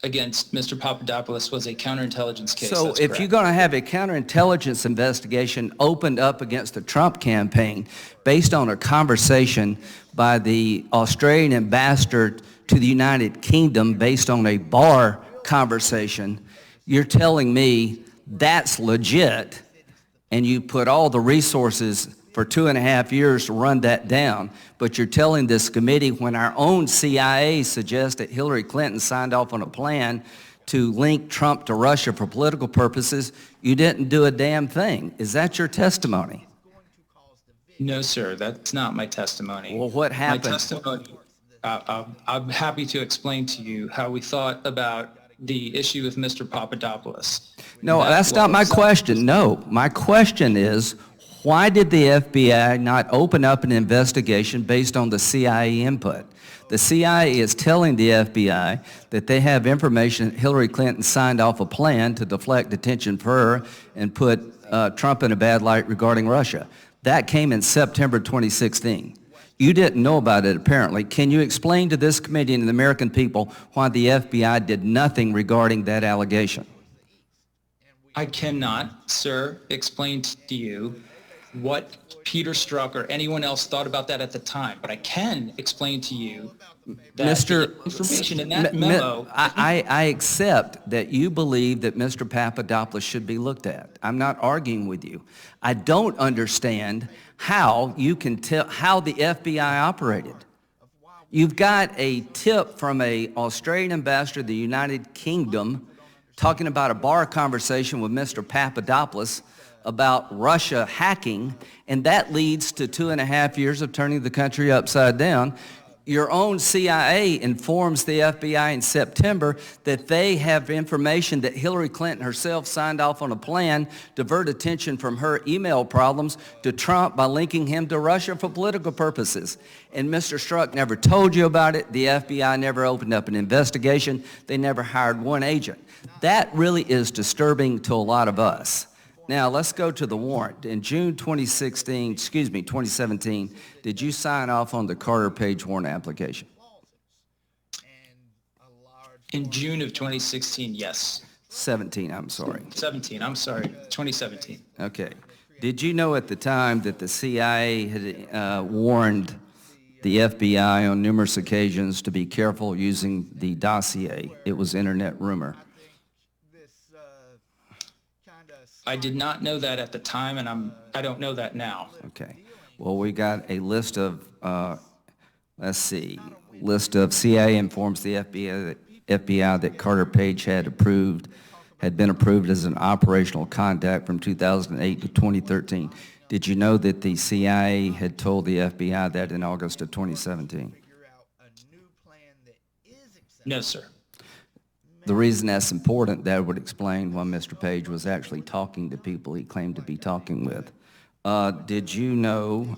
against Mr. Papadopoulos was a counterintelligence case. So That's if correct. you're going to have a counterintelligence investigation opened up against the Trump campaign based on a conversation by the Australian ambassador to the United Kingdom based on a bar conversation, you're telling me that's legit, and you put all the resources for 2.5 years to run that down, but you're telling this committee when our own CIA suggests that Hillary Clinton signed off on a plan to link Trump to Russia for political purposes, you didn't do a damn thing. Is that your testimony? No, sir, that's not my testimony. Well, what happened? My testimony, I'm happy to explain to you how we thought about the issue with Mr. Papadopoulos. No, that's not my question. No, my question is, why did the FBI not open up an investigation based on the CIA input? The CIA is telling the FBI that they have information that Hillary Clinton signed off a plan to deflect attention for her and put Trump in a bad light regarding Russia. That came in September 2016. You didn't know about it, apparently. Can you explain to this committee and the American people why the FBI did nothing regarding that allegation? I cannot, sir, explain to you what Peter Strzok or anyone else thought about that at the time, but I can explain to you that the information in that memo... I accept that you believe that Mr. Papadopoulos should be looked at. I'm not arguing with you. I don't understand how you can tell how the FBI operated. You've got a tip from an Australian ambassador to the United Kingdom talking about a bar conversation with Mr. Papadopoulos about Russia hacking, and that leads to 2.5 years of turning the country upside down. Your own CIA informs the FBI in September that they have information that Hillary Clinton herself signed off on a plan to divert attention from her email problems to Trump by linking him to Russia for political purposes. And Mr. Strzok never told you about it. The FBI never opened up an investigation. They never hired one agent. That really is disturbing to a lot of us. Now, let's go to the warrant. In June 2017, did you sign off on the Carter Page warrant application? In June of 2016, yes. 17, I'm sorry. 2017. Okay. Did you know at the time that the CIA had warned the FBI on numerous occasions to be careful using the dossier? It was internet rumor. I did not know that at the time, and I don't know that now. Okay. Well, we got a list of, list of CIA informs the FBI that Carter Page had been approved as an operational contact from 2008 to 2013. Did you know that the CIA had told the FBI that in August of 2017? No, sir. The reason that's important, that would explain why Mr. Page was actually talking to people he claimed to be talking with. Did you know,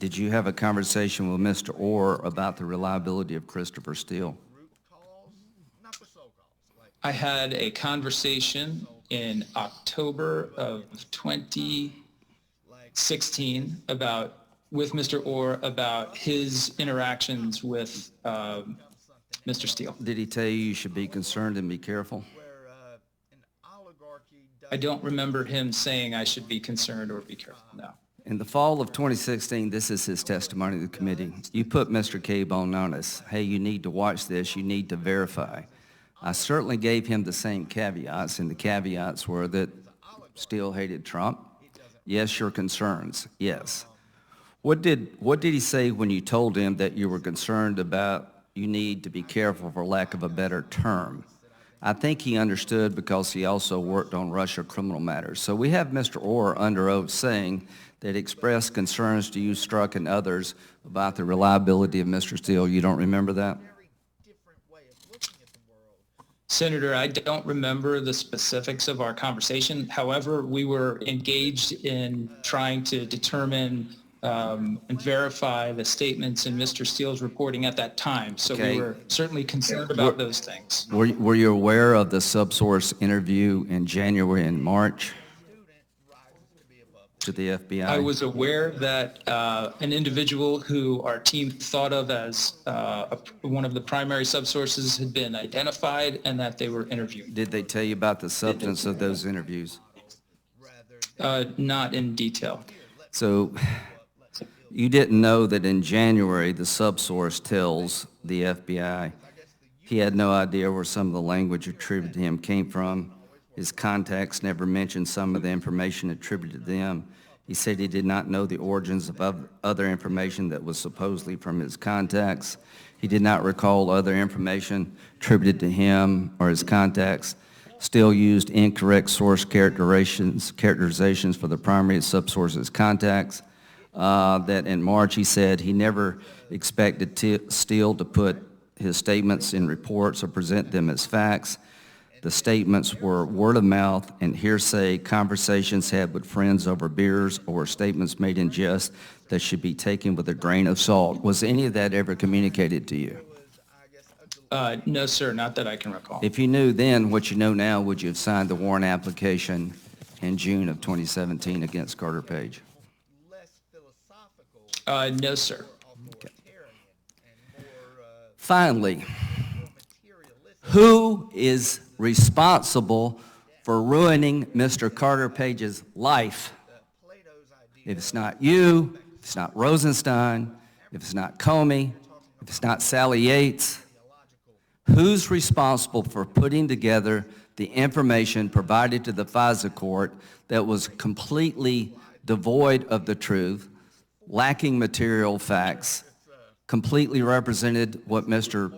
did you have a conversation with Mr. Orr about the reliability of Christopher Steele? I had a conversation in October of 2016 with Mr. Orr about his interactions with Mr. Steele. Did he tell you should be concerned and be careful? I don't remember him saying I should be concerned or be careful, no. In the fall of 2016, this is his testimony to the committee. You put Mr. Cabe on notice. Hey, you need to watch this. You need to verify. I certainly gave him the same caveats, and the caveats were that Steele hated Trump. Yes, your concerns. Yes. What did he say when you told him that you were concerned about you need to be careful, for lack of a better term, I think he understood because he also worked on Russia criminal matters. So we have Mr. Orr under oath saying that expressed concerns to you, Strzok, and others about the reliability of Mr. Steele. You don't remember that? Senator, I don't remember the specifics of our conversation. However, we were engaged in trying to determine and verify the statements in Mr. Steele's reporting at that time. So Okay. we were certainly concerned about those things. Were you aware of the subsource interview in January and March to the FBI? I was aware that an individual who our team thought of as one of the primary subsources had been identified and that they were interviewed. Did they tell you about the substance of those interviews? Not in detail. So you didn't know that in January, the subsource tells the FBI he had no idea where some of the language attributed to him came from. His contacts never mentioned some of the information attributed to them. He said he did not know the origins of other information that was supposedly from his contacts. He did not recall other information attributed to him or his contacts. Still used incorrect source characterizations for the primary subsource's contacts. That in March he said he never expected Steele to put his statements in reports or present them as facts. The statements were word of mouth and hearsay, conversations had with friends over beers, or statements made in jest that should be taken with a grain of salt. Was any of that ever communicated to you? No, sir, not that I can recall. If you knew then what you know now, would you have signed the warrant application in June of 2017 against Carter Page? No, sir. Okay. Finally, who is responsible for ruining Mr. Carter Page's life? If it's not you, if it's not Rosenstein, if it's not Comey, if it's not Sally Yates, who's responsible for putting together the information provided to the FISA court that was completely devoid of the truth, lacking material facts, completely represented what Mr.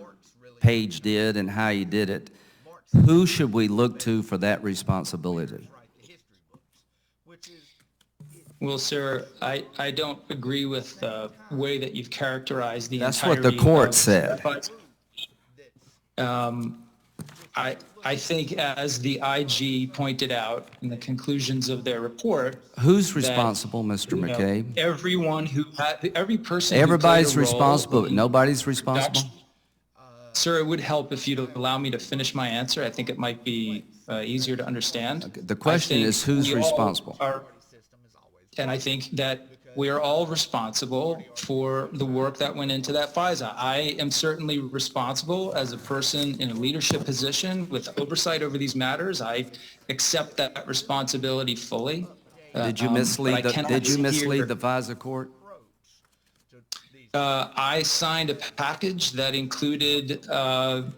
Page did and how he did it? Who should we look to for that responsibility? Well, sir, I don't agree with the way that you've characterized the That's entirety what the court of- said. I think, as the IG pointed out in the conclusions of their report, Who's responsible, Mr. you know, McCabe? everyone who had, every person who Everybody's played a role responsible, but in- nobody's responsible? Sir, it would help if you'd allow me to finish my answer. I think it might be easier to understand. The question I think is, who's we all responsible? And I think that we are all responsible for the work that went into that FISA. I am certainly responsible as a person in a leadership position with oversight over these matters. I accept that responsibility fully. Did you but I mislead cannot the sit here- FISA court? I signed a package that included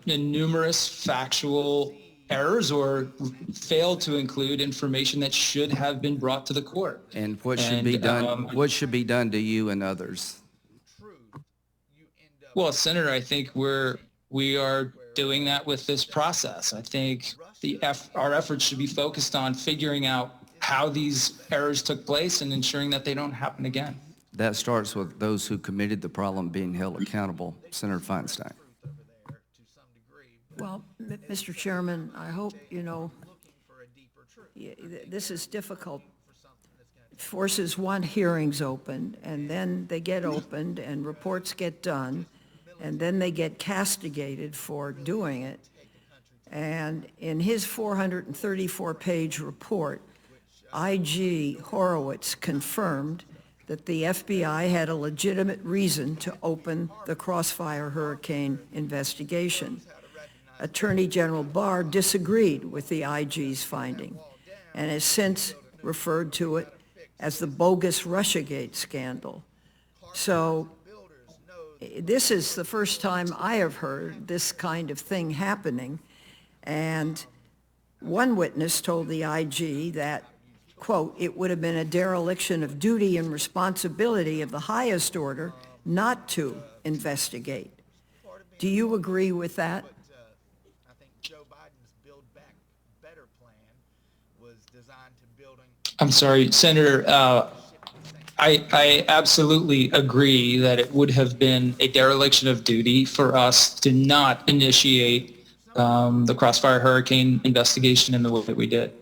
numerous factual errors or failed to include information that should have been brought to the court. And what should be done, what should be done to you and others? Well, Senator, I think we are doing that with this process. I think our efforts should be focused on figuring out how these errors took place and ensuring that they don't happen again. That starts with those who committed the problem being held accountable. Senator Feinstein. Well, Mr. Chairman, I hope, you know, this is difficult. It forces one hearings open, and then they get opened, and reports get done, and then they get castigated for doing it. And in his 434-page report, IG Horowitz confirmed that the FBI had a legitimate reason to open the Crossfire Hurricane investigation. Attorney General Barr disagreed with the IG's finding and has since referred to it as the bogus Russiagate scandal. So this is the first time I have heard this kind of thing happening. And one witness told the IG that, quote, it would have been a dereliction of duty and responsibility of the highest order not to investigate. Do you agree with that? better plan was designed to building. I'm sorry, Senator, I absolutely agree that it would have been a dereliction of duty for us to not initiate the Crossfire Hurricane investigation in the way that we did.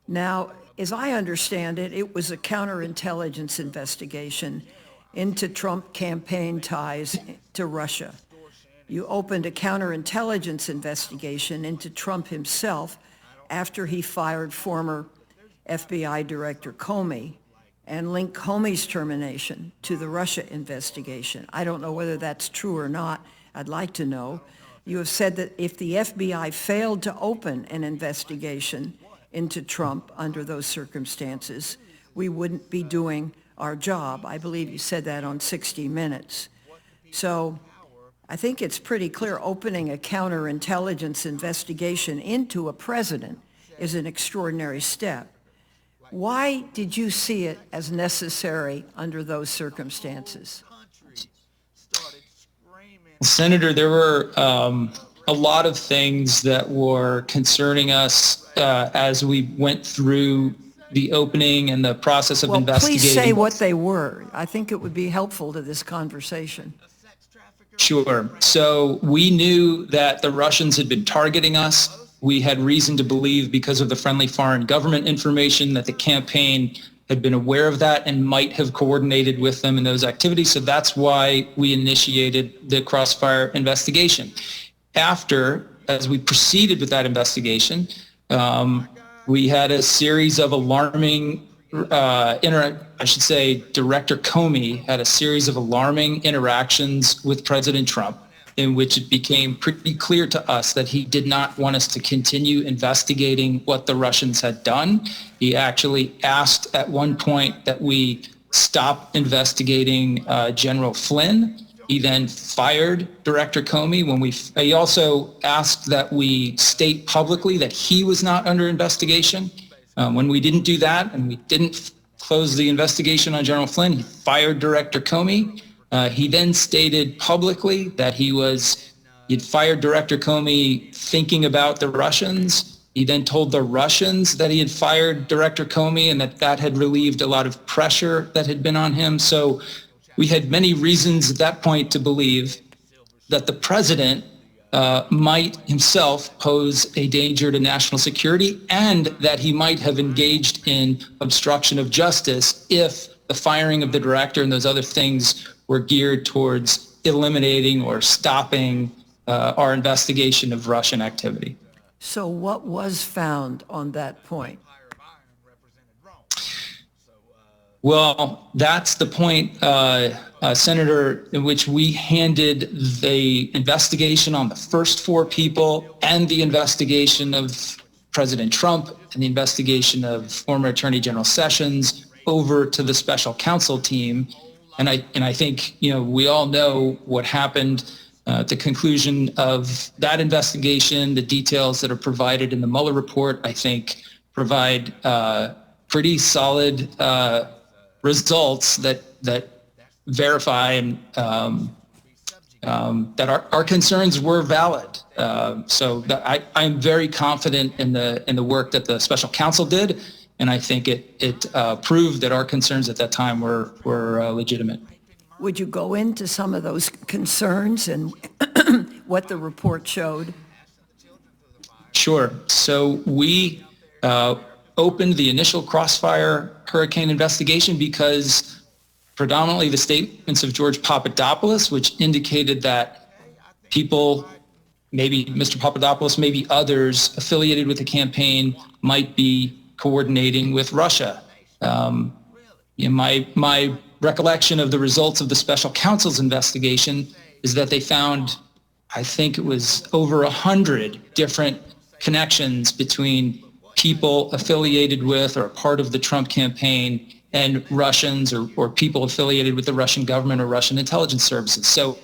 Now, as I understand it, it was a counterintelligence investigation into Trump campaign ties to Russia. You opened a counterintelligence investigation into Trump himself after he fired former FBI Director Comey and linked Comey's termination to the Russia investigation. I don't know whether that's true or not. I'd like to know. You have said that if the FBI failed to open an investigation into Trump under those circumstances, we wouldn't be doing our job. I believe you said that on 60 Minutes. So I think it's pretty clear opening a counterintelligence investigation into a president is an extraordinary step. Why did you see it as necessary under those circumstances? Senator, there were a lot of things that were concerning us as we went through the opening and the process of investigating. Please say what they were. I think it would be helpful to this conversation. Sure. So we knew that the Russians had been targeting us. We had reason to believe, because of the friendly foreign government information, that the campaign had been aware of that and might have coordinated with them in those activities. So that's why we initiated the Crossfire investigation. After, as we proceeded with that investigation, we had a series of alarming, Director Comey had a series of alarming interactions with President Trump, in which it became pretty clear to us that he did not want us to continue investigating what the Russians had done. He actually asked at one point that we stop investigating General Flynn. He then fired Director Comey. He also asked that we state publicly that he was not under investigation. When we didn't do that and we didn't close the investigation on General Flynn, he fired Director Comey. He then stated publicly that he'd fired Director Comey thinking about the Russians. He then told the Russians that he had fired Director Comey and that had relieved a lot of pressure that had been on him. So we had many reasons at that point to believe that the president might himself pose a danger to national security and that he might have engaged in obstruction of justice if the firing of the director and those other things were geared towards eliminating or stopping our investigation of Russian activity. So what was found on that point? Well, that's the point, Senator, in which we handed the investigation on the first four people and the investigation of President Trump and the investigation of former Attorney General Sessions over to the special counsel team. And I think, we all know what happened. The conclusion of that investigation, the details that are provided in the Mueller report, I think provide pretty solid results that verify and that our concerns were valid. So I'm very confident in the work that the special counsel did, and I think it proved that our concerns at that time were legitimate. Would you go into some of those concerns and what the report showed? Sure. So we opened the initial Crossfire Hurricane investigation because predominantly the statements of George Papadopoulos, which indicated that people, maybe Mr. Papadopoulos, maybe others affiliated with the campaign might be coordinating with Russia. My recollection of the results of the special counsel's investigation is that they found, I think it was over 100 different connections between people affiliated with or a part of the Trump campaign and Russians or people affiliated with the Russian government or Russian intelligence services. So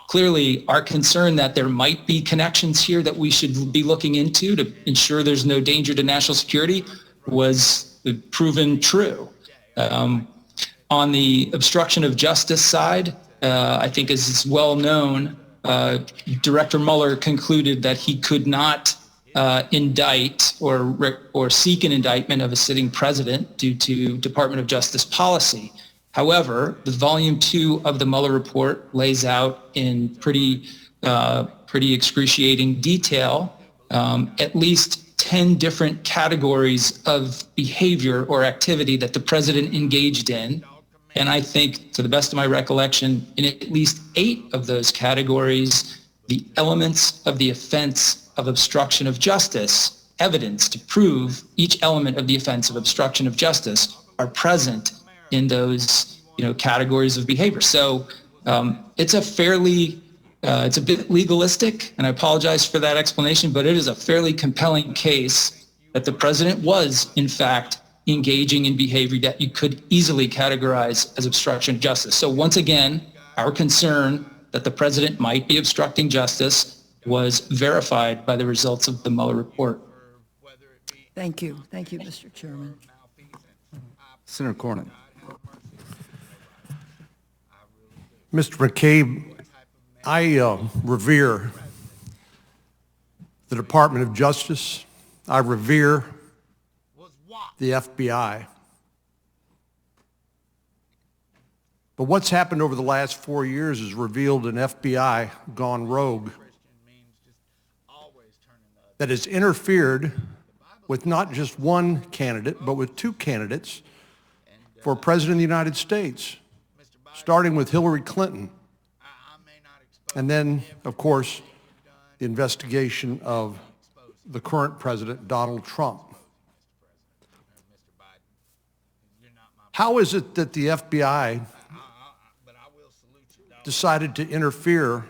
clearly our concern that there might be connections here that we should be looking into to ensure there's no danger to national security was proven true. On the obstruction of justice side, I think as is well known, Director Mueller concluded that he could not indict or seek an indictment of a sitting president due to Department of Justice policy. However, the volume 2 of the Mueller report lays out in pretty excruciating detail at least 10 different categories of behavior or activity that the president engaged in. And I think, to the best of my recollection, in at least 8 of those categories, the elements of the offense of obstruction of justice, evidence to prove each element of the offense of obstruction of justice, are present in those categories of behavior. So it's a bit legalistic, and I apologize for that explanation, but it is a fairly compelling case that the president was, in fact, engaging in behavior that you could easily categorize as obstruction of justice. So once again, our concern that the president might be obstructing justice was verified by the results of the Mueller report. Thank you. Thank you, Mr. Chairman. Senator Cornyn. Mr. McCabe, I revere the Department of Justice. I revere the FBI. But what's happened over the last 4 years has revealed an FBI gone rogue that has interfered with not just one candidate, but with 2 candidates for President of the United States, starting with Hillary Clinton. And then, of course, the investigation of the current president, Donald Trump. How is it that the FBI decided to interfere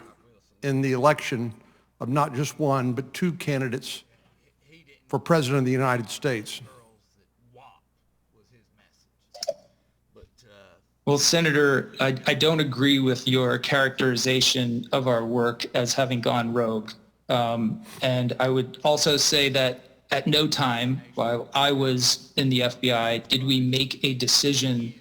in the election of not just one, but 2 candidates for President of the United States? Well, Senator, I don't agree with your characterization of our work as having gone rogue. And I would also say that at no time while I was in the FBI did we make a decision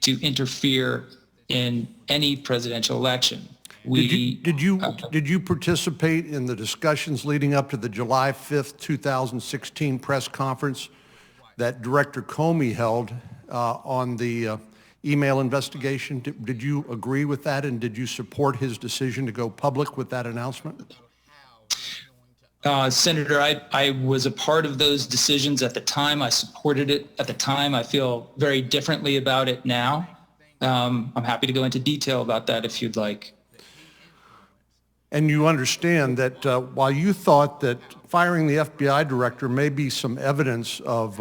to interfere in any presidential election. Did you participate in the discussions leading up to the July 5th, 2016 press conference that Director Comey held on the email investigation? Did you agree with that, and did you support his decision to go public with that announcement? Senator, I was a part of those decisions at the time. I supported it at the time. I feel very differently about it now. I'm happy to go into detail about that if you'd like. And you understand that while you thought that firing the FBI director may be some evidence of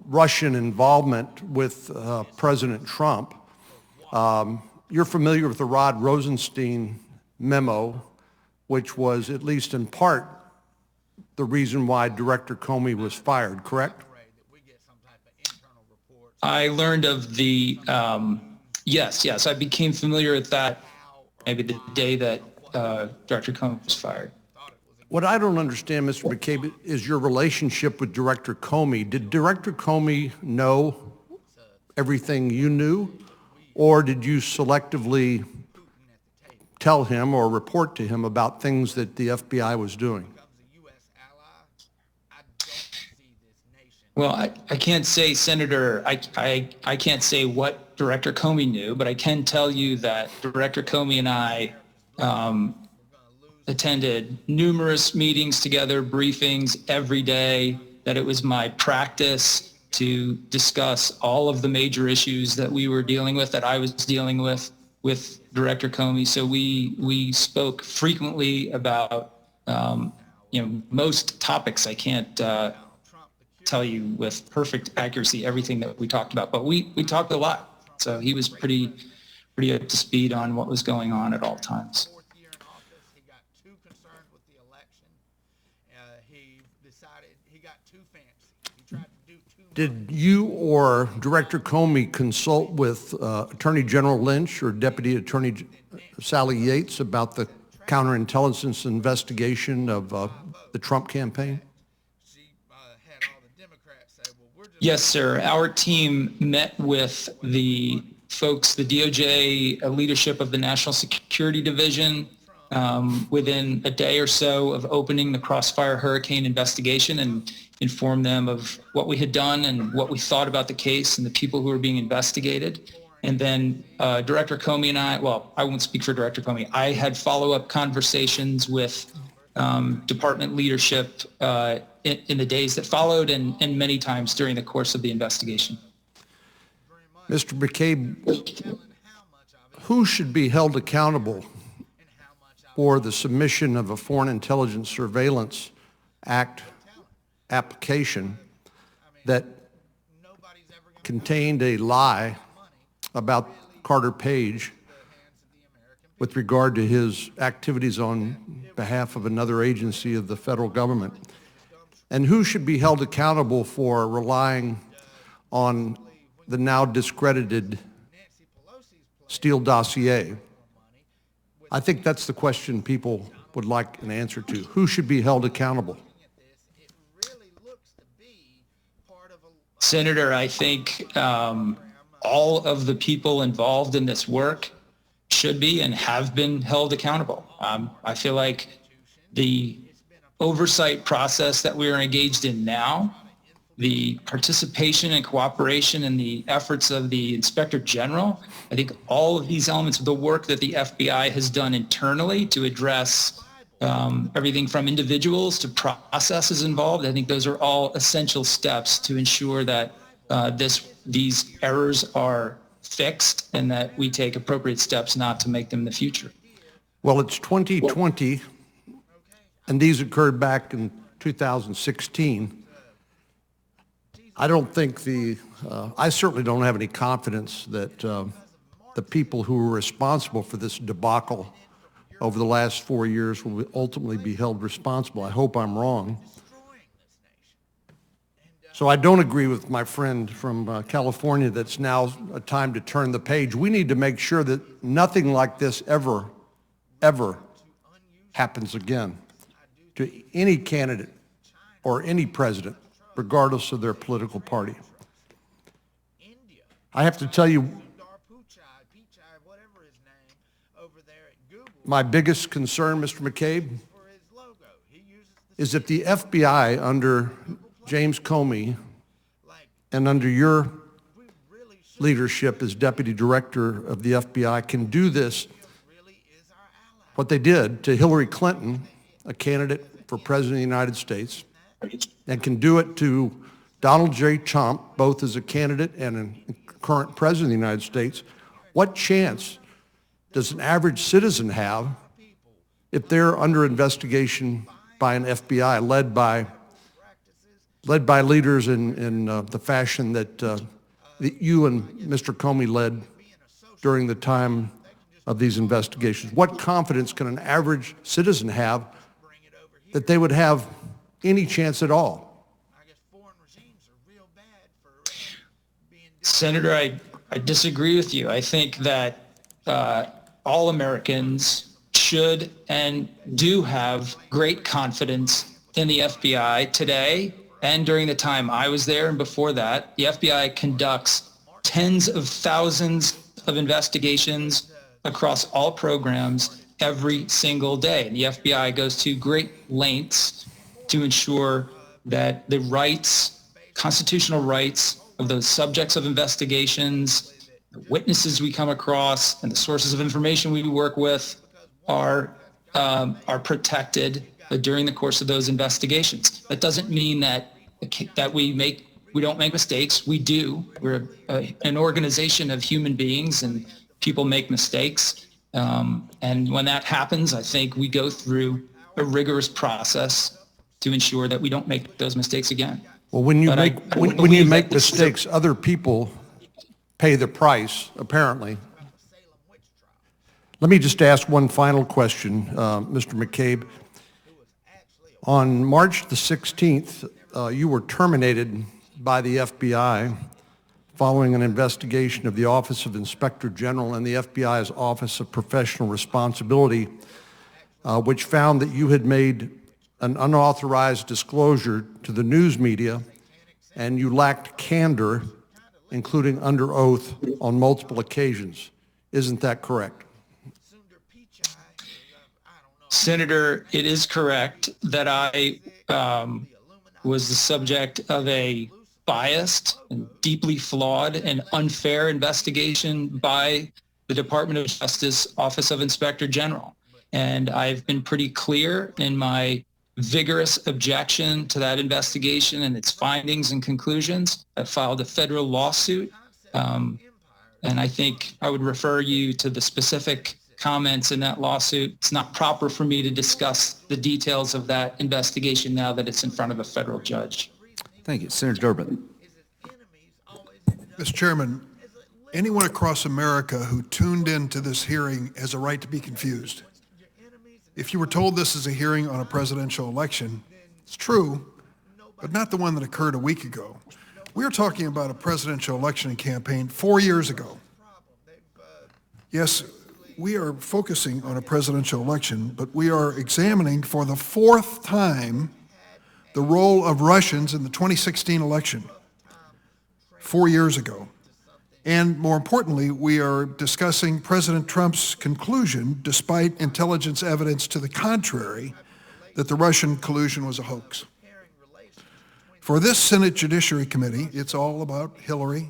Russian involvement with President Trump, you're familiar with the Rod Rosenstein memo, which was, at least in part, the reason why Director Comey was fired, correct? I learned of the, yes, I became familiar with that maybe the day that Director Comey was fired. What I don't understand, Mr. McCabe, is your relationship with Director Comey. Did Director Comey know everything you knew, or did you selectively tell him or report to him about things that the FBI was doing? Well, I can't say, Senator, I can't say what Director Comey knew, but I can tell you that Director Comey and I attended numerous meetings together, briefings every day, that it was my practice to discuss all of the major issues that we were dealing with, that I was dealing with Director Comey. So we spoke frequently about, most topics. I can't tell you with perfect accuracy everything that we talked about, but we talked a lot. So he was pretty up to speed on what was going on at all times. He got too concerned with the election. He decided he got too fancy. He tried to do too much. Did you or Director Comey consult with Attorney General Lynch or Deputy Attorney Sally Yates about the counterintelligence investigation of the Trump campaign? Yes, sir. Our team met with the folks, the DOJ leadership of the National Security Division, within a day or so of opening the Crossfire Hurricane investigation and informed them of what we had done and what we thought about the case and the people who were being investigated. And then Director Comey and I won't speak for Director Comey. I had follow-up conversations with department leadership in the days that followed and many times during the course of the investigation. Mr. McCabe, who should be held accountable for the submission of a Foreign Intelligence Surveillance Act application that contained a lie about Carter Page with regard to his activities on behalf of another agency of the federal government? And who should be held accountable for relying on the now discredited Steele dossier? I think that's the question people would like an answer to. Who should be held accountable? Senator, I think all of the people involved in this work should be and have been held accountable. I feel like the oversight process that we are engaged in now, the participation and cooperation and the efforts of the Inspector General, I think all of these elements of the work that the FBI has done internally to address everything from individuals to processes involved, I think those are all essential steps to ensure that these errors are fixed and that we take appropriate steps not to make them in the future. Well, it's 2020, and these occurred back in 2016. I don't think I certainly don't have any confidence that the people who were responsible for this debacle over the last 4 years will ultimately be held responsible. I hope I'm wrong. So I don't agree with my friend from California that's now a time to turn the page. We need to make sure that nothing like this ever happens again to any candidate or any president, regardless of their political party. I have to tell you, my biggest concern, Mr. McCabe, is that the FBI under James Comey and under your leadership as Deputy Director of the FBI can do this, what they did to Hillary Clinton, a candidate for President of the United States, and can do it to Donald J. Trump, both as a candidate and a current President of the United States. What chance does an average citizen have if they're under investigation by an FBI led by leaders in the fashion that you and Mr. Comey led during the time of these investigations? What confidence can an average citizen have that they would have any chance at all? Senator, I disagree with you. I think that all Americans should and do have great confidence in the FBI today and during the time I was there and before that. The FBI conducts tens of thousands of investigations across all programs every single day. And the FBI goes to great lengths to ensure that the rights, constitutional rights of those subjects of investigations, the witnesses we come across, and the sources of information we work with are protected during the course of those investigations. That doesn't mean that we don't make mistakes. We do. We're an organization of human beings, and people make mistakes. And when that happens, I think we go through a rigorous process to ensure that we don't make those mistakes again. Well, when you make mistakes, other people pay the price, apparently. Let me just ask one final question, Mr. McCabe. On March the 16th, you were terminated by the FBI following an investigation of the Office of Inspector General and the FBI's Office of Professional Responsibility, which found that you had made an unauthorized disclosure to the news media and you lacked candor, including under oath, on multiple occasions. Isn't that correct? Senator, it is correct that I was the subject of a biased and deeply flawed and unfair investigation by the Department of Justice Office of Inspector General. And I've been pretty clear in my vigorous objection to that investigation and its findings and conclusions. I filed a federal lawsuit, and I think I would refer you to the specific comments in that lawsuit. It's not proper for me to discuss the details of that investigation now that it's in front of a federal judge. Thank you. Senator Durbin. Mr. Chairman, anyone across America who tuned into this hearing has a right to be confused. If you were told this is a hearing on a presidential election, it's true, but not the one that occurred a week ago. We are talking about a presidential election campaign 4 years ago. Yes, we are focusing on a presidential election, but we are examining for the fourth time the role of Russians in the 2016 election 4 years ago. And more importantly, we are discussing President Trump's conclusion, despite intelligence evidence to the contrary, that the Russian collusion was a hoax. For this Senate Judiciary Committee, it's all about Hillary.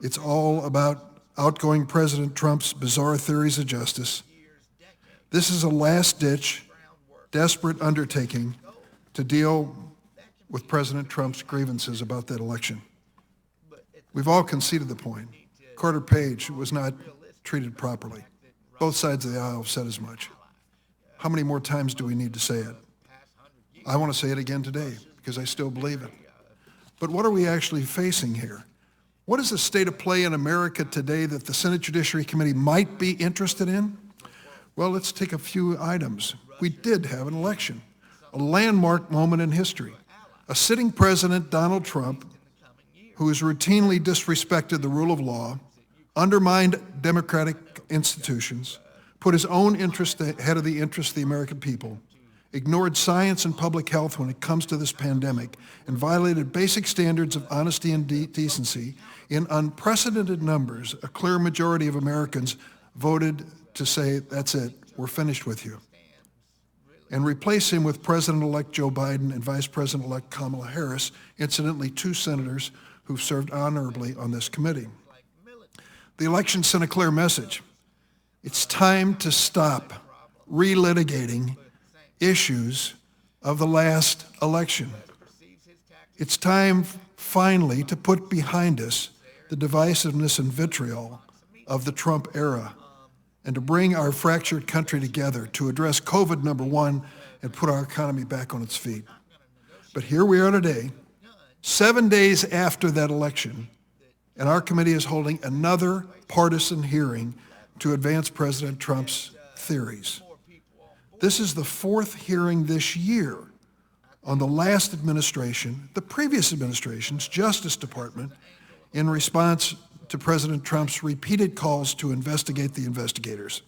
It's all about outgoing President Trump's bizarre theories of justice. This is a last-ditch, desperate undertaking to deal with President Trump's grievances about that election. We've all conceded the point. Carter Page was not treated properly. Both sides of the aisle have said as much. How many more times do we need to say it? I want to say it again today because I still believe it. But what are we actually facing here? What is the state of play in America today that the Senate Judiciary Committee might be interested in? Well, let's take a few items. We did have an election, a landmark moment in history. A sitting president, Donald Trump, who has routinely disrespected the rule of law, undermined democratic institutions, put his own interest ahead of the interests of the American people, ignored science and public health when it comes to this pandemic, and violated basic standards of honesty and decency. In unprecedented numbers, a clear majority of Americans voted to say, that's it, we're finished with you, and replace him with President-elect Joe Biden and Vice President-elect Kamala Harris, incidentally 2 senators who've served honorably on this committee. The election sent a clear message. It's time to stop relitigating issues of the last election. It's time finally to put behind us the divisiveness and vitriol of the Trump era and to bring our fractured country together to address COVID, number one, and put our economy back on its feet. But here we are today, 7 days after that election, and our committee is holding another partisan hearing to advance President Trump's theories. This is the 4th hearing this year on the last administration, the previous administration's Justice Department, in response to President Trump's repeated calls to investigate the investigators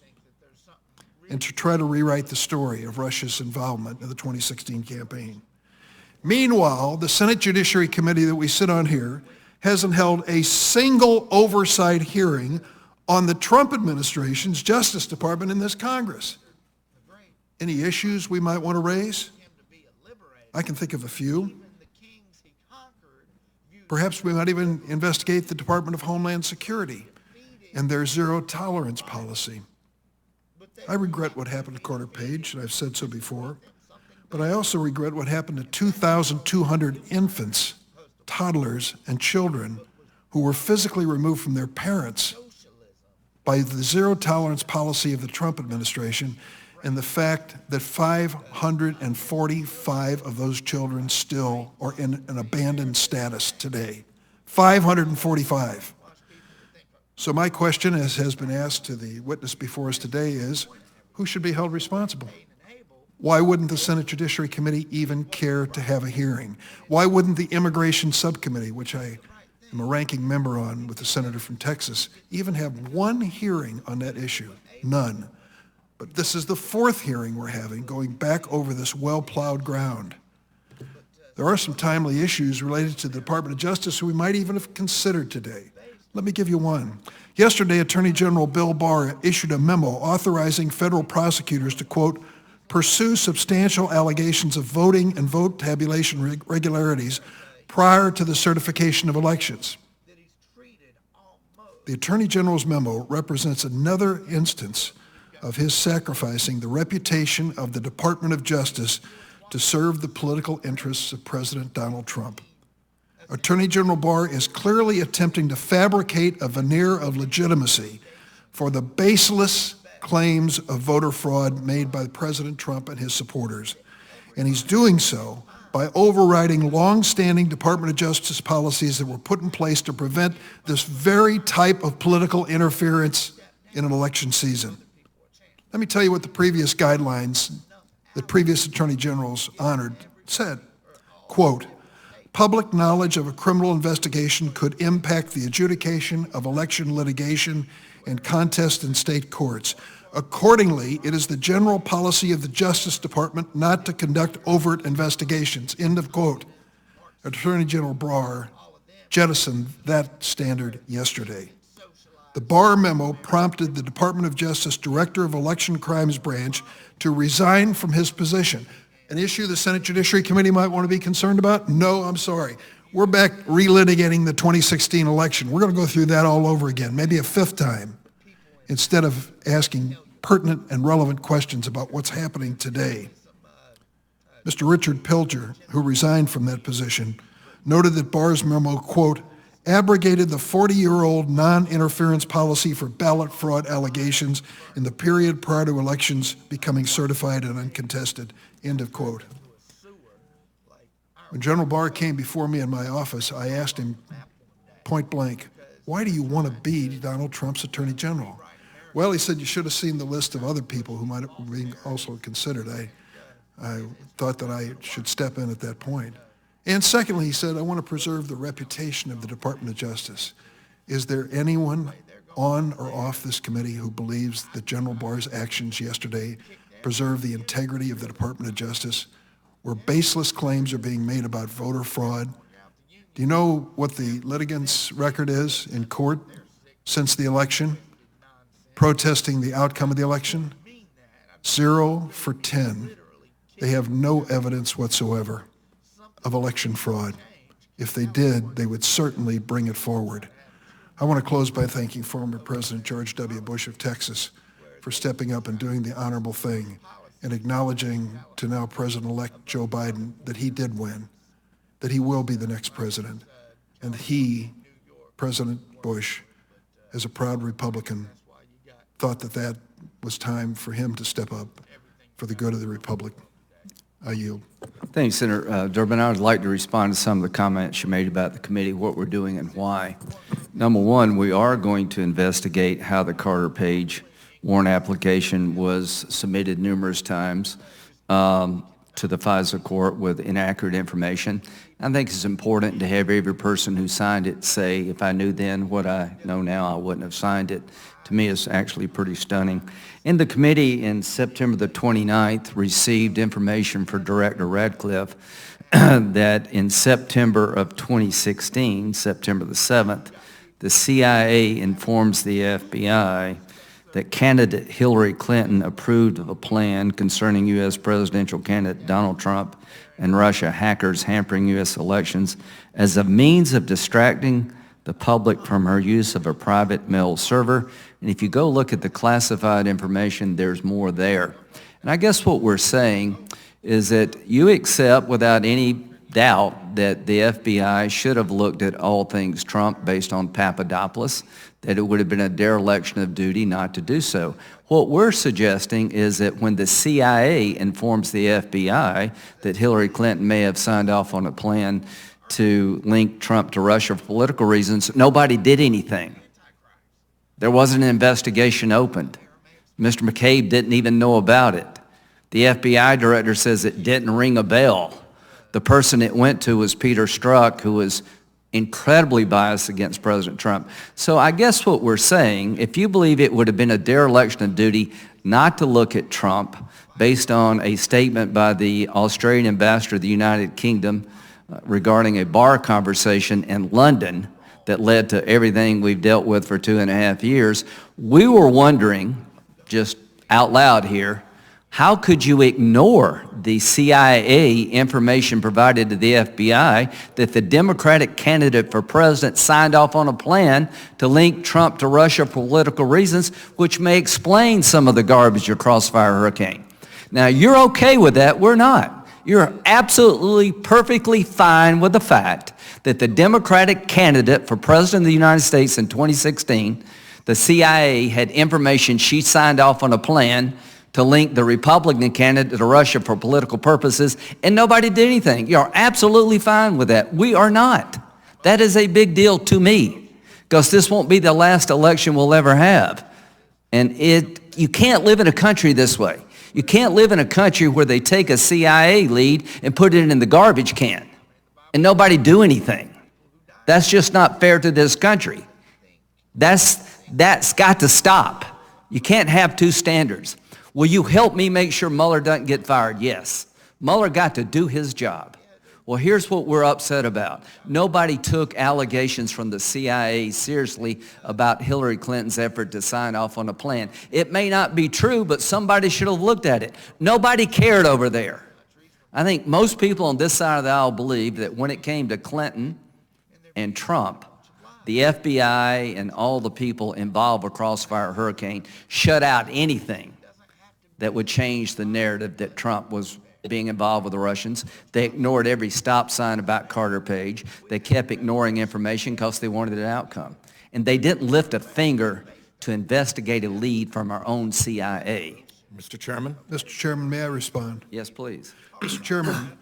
and to try to rewrite the story of Russia's involvement in the 2016 campaign. Meanwhile, the Senate Judiciary Committee that we sit on here hasn't held a single oversight hearing on the Trump administration's Justice Department in this Congress. Any issues we might want to raise? I can think of a few. Perhaps we might even investigate the Department of Homeland Security and their zero-tolerance policy. I regret what happened to Carter Page, and I've said so before, but I also regret what happened to 2,200 infants, toddlers, and children who were physically removed from their parents by the zero-tolerance policy of the Trump administration, and the fact that 545 of those children still are in an abandoned status today. 545. So my question, as has been asked to the witness before us today, is who should be held responsible? Why wouldn't the Senate Judiciary Committee even care to have a hearing? Why wouldn't the Immigration Subcommittee, which I am a ranking member on with the senator from Texas, even have one hearing on that issue? None. But this is the 4th hearing we're having, going back over this well-plowed ground. There are some timely issues related to the Department of Justice we might even have considered today. Let me give you one. Yesterday, Attorney General Bill Barr issued a memo authorizing federal prosecutors to, quote, pursue substantial allegations of voting and vote tabulation irregularities prior to the certification of elections. The Attorney General's memo represents another instance of his sacrificing the reputation of the Department of Justice to serve the political interests of President Donald Trump. Attorney General Barr is clearly attempting to fabricate a veneer of legitimacy for the baseless claims of voter fraud made by President Trump and his supporters. And he's doing so by overriding long-standing Department of Justice policies that were put in place to prevent this very type of political interference in an election season. Let me tell you what the previous guidelines that previous attorney generals honored said. Quote, public knowledge of a criminal investigation could impact the adjudication of election litigation and contest in state courts. Accordingly, it is the general policy of the Justice Department not to conduct overt investigations. End of quote. Attorney General Barr jettisoned that standard yesterday. The Barr memo prompted the Department of Justice Director of Election Crimes Branch to resign from his position. An issue the Senate Judiciary Committee might want to be concerned about? No, I'm sorry. We're back relitigating the 2016 election. We're going to go through that all over again, maybe a fifth time, instead of asking pertinent and relevant questions about what's happening today. Mr. Richard Pilger, who resigned from that position, noted that Barr's memo, quote, abrogated the 40-year-old non-interference policy for ballot fraud allegations in the period prior to elections becoming certified and uncontested, end of quote. When General Barr came before me in my office, I asked him point blank, why do you want to be Donald Trump's Attorney General? Well, he said, you should have seen the list of other people who might have been also considered. I thought that I should step in at that point. And secondly, he said, I want to preserve the reputation of the Department of Justice. Is there anyone on or off this committee who believes that General Barr's actions yesterday preserve the integrity of the Department of Justice, where baseless claims are being made about voter fraud? Do you know what the litigants' record is in court since the election, protesting the outcome of the election? 0 for 10. They have no evidence whatsoever of election fraud. If they did, they would certainly bring it forward. I want to close by thanking former President George W. Bush of Texas for stepping up and doing the honorable thing and acknowledging to now President-elect Joe Biden that he did win, that he will be the next president, and he, President Bush, as a proud Republican, thought that that was time for him to step up for the good of the Republic. I yield. Thank you, Senator Durbin. I would like to respond to some of the comments you made about the committee, what we're doing and why. Number one, we are going to investigate how the Carter Page warrant application was submitted numerous times to the FISA court with inaccurate information. I think it's important to have every person who signed it say, if I knew then what I know now, I wouldn't have signed it. To me, it's actually pretty stunning. And the committee in September the 29th received information for Director Radcliffe that in September of 2016, September the 7th, the CIA informs the FBI that candidate Hillary Clinton approved of a plan concerning U.S. presidential candidate Donald Trump and Russia hackers hampering U.S. elections as a means of distracting the public from her use of a private mail server. And if you go look at the classified information, there's more there. And I guess what we're saying is that you accept without any doubt that the FBI should have looked at all things Trump based on Papadopoulos, that it would have been a dereliction of duty not to do so. What we're suggesting is that when the CIA informs the FBI that Hillary Clinton may have signed off on a plan to link Trump to Russia for political reasons, nobody did anything. There wasn't an investigation opened. Mr. McCabe didn't even know about it. The FBI director says it didn't ring a bell. The person it went to was Peter Strzok, who was incredibly biased against President Trump. So I guess what we're saying, if you believe it would have been a dereliction of duty not to look at Trump based on a statement by the Australian ambassador to the United Kingdom regarding a bar conversation in London that led to everything we've dealt with for 2.5 years. We were wondering, just out loud here, how could you ignore the CIA information provided to the FBI that the Democratic candidate for president signed off on a plan to link Trump to Russia for political reasons, which may explain some of the garbage of Crossfire Hurricane? Now, you're okay with that. We're not. You're absolutely, perfectly fine with the fact that the Democratic candidate for president of the United States in 2016, the CIA had information she signed off on a plan to link the Republican candidate to Russia for political purposes, and nobody did anything. You're absolutely fine with that. We are not. That is a big deal to me, because this won't be the last election we'll ever have. And you can't live in a country this way. You can't live in a country where they take a CIA lead and put it in the garbage can, and nobody do anything. That's just not fair to this country. That's got to stop. You can't have two standards. Will you help me make sure Mueller doesn't get fired? Yes. Mueller got to do his job. Well, here's what we're upset about. Nobody took allegations from the CIA seriously about Hillary Clinton's effort to sign off on a plan. It may not be true, but somebody should have looked at it. Nobody cared over there. I think most people on this side of the aisle believe that when it came to Clinton and Trump, the FBI and all the people involved with Crossfire Hurricane shut out anything that would change the narrative that Trump was being involved with the Russians. They ignored every stop sign about Carter Page. They kept ignoring information because they wanted an outcome. And they didn't lift a finger to investigate a lead from our own CIA. Mr. Chairman? Mr. Chairman, may I respond? Yes, please. Mr. Chairman,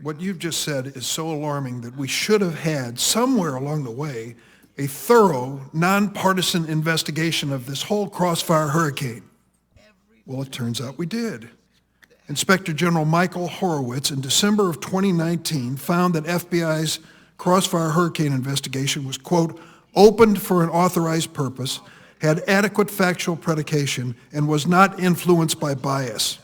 what you've just said is so alarming that we should have had somewhere along the way a thorough, nonpartisan investigation of this whole Crossfire Hurricane. Well, it turns out we did. Inspector General Michael Horowitz in December of 2019 found that FBI's Crossfire Hurricane investigation was, quote, opened for an authorized purpose, had adequate factual predication, and was not influenced by bias.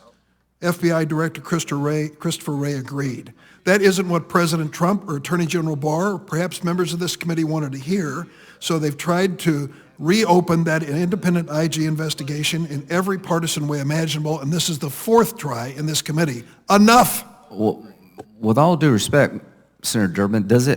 FBI Director Christopher Wray agreed. That isn't what President Trump or Attorney General Barr or perhaps members of this committee wanted to hear, so they've tried to reopen that independent IG investigation in every partisan way imaginable, and this is the fourth try in this committee. Enough! Well, with all due respect, Senator Durbin, does it not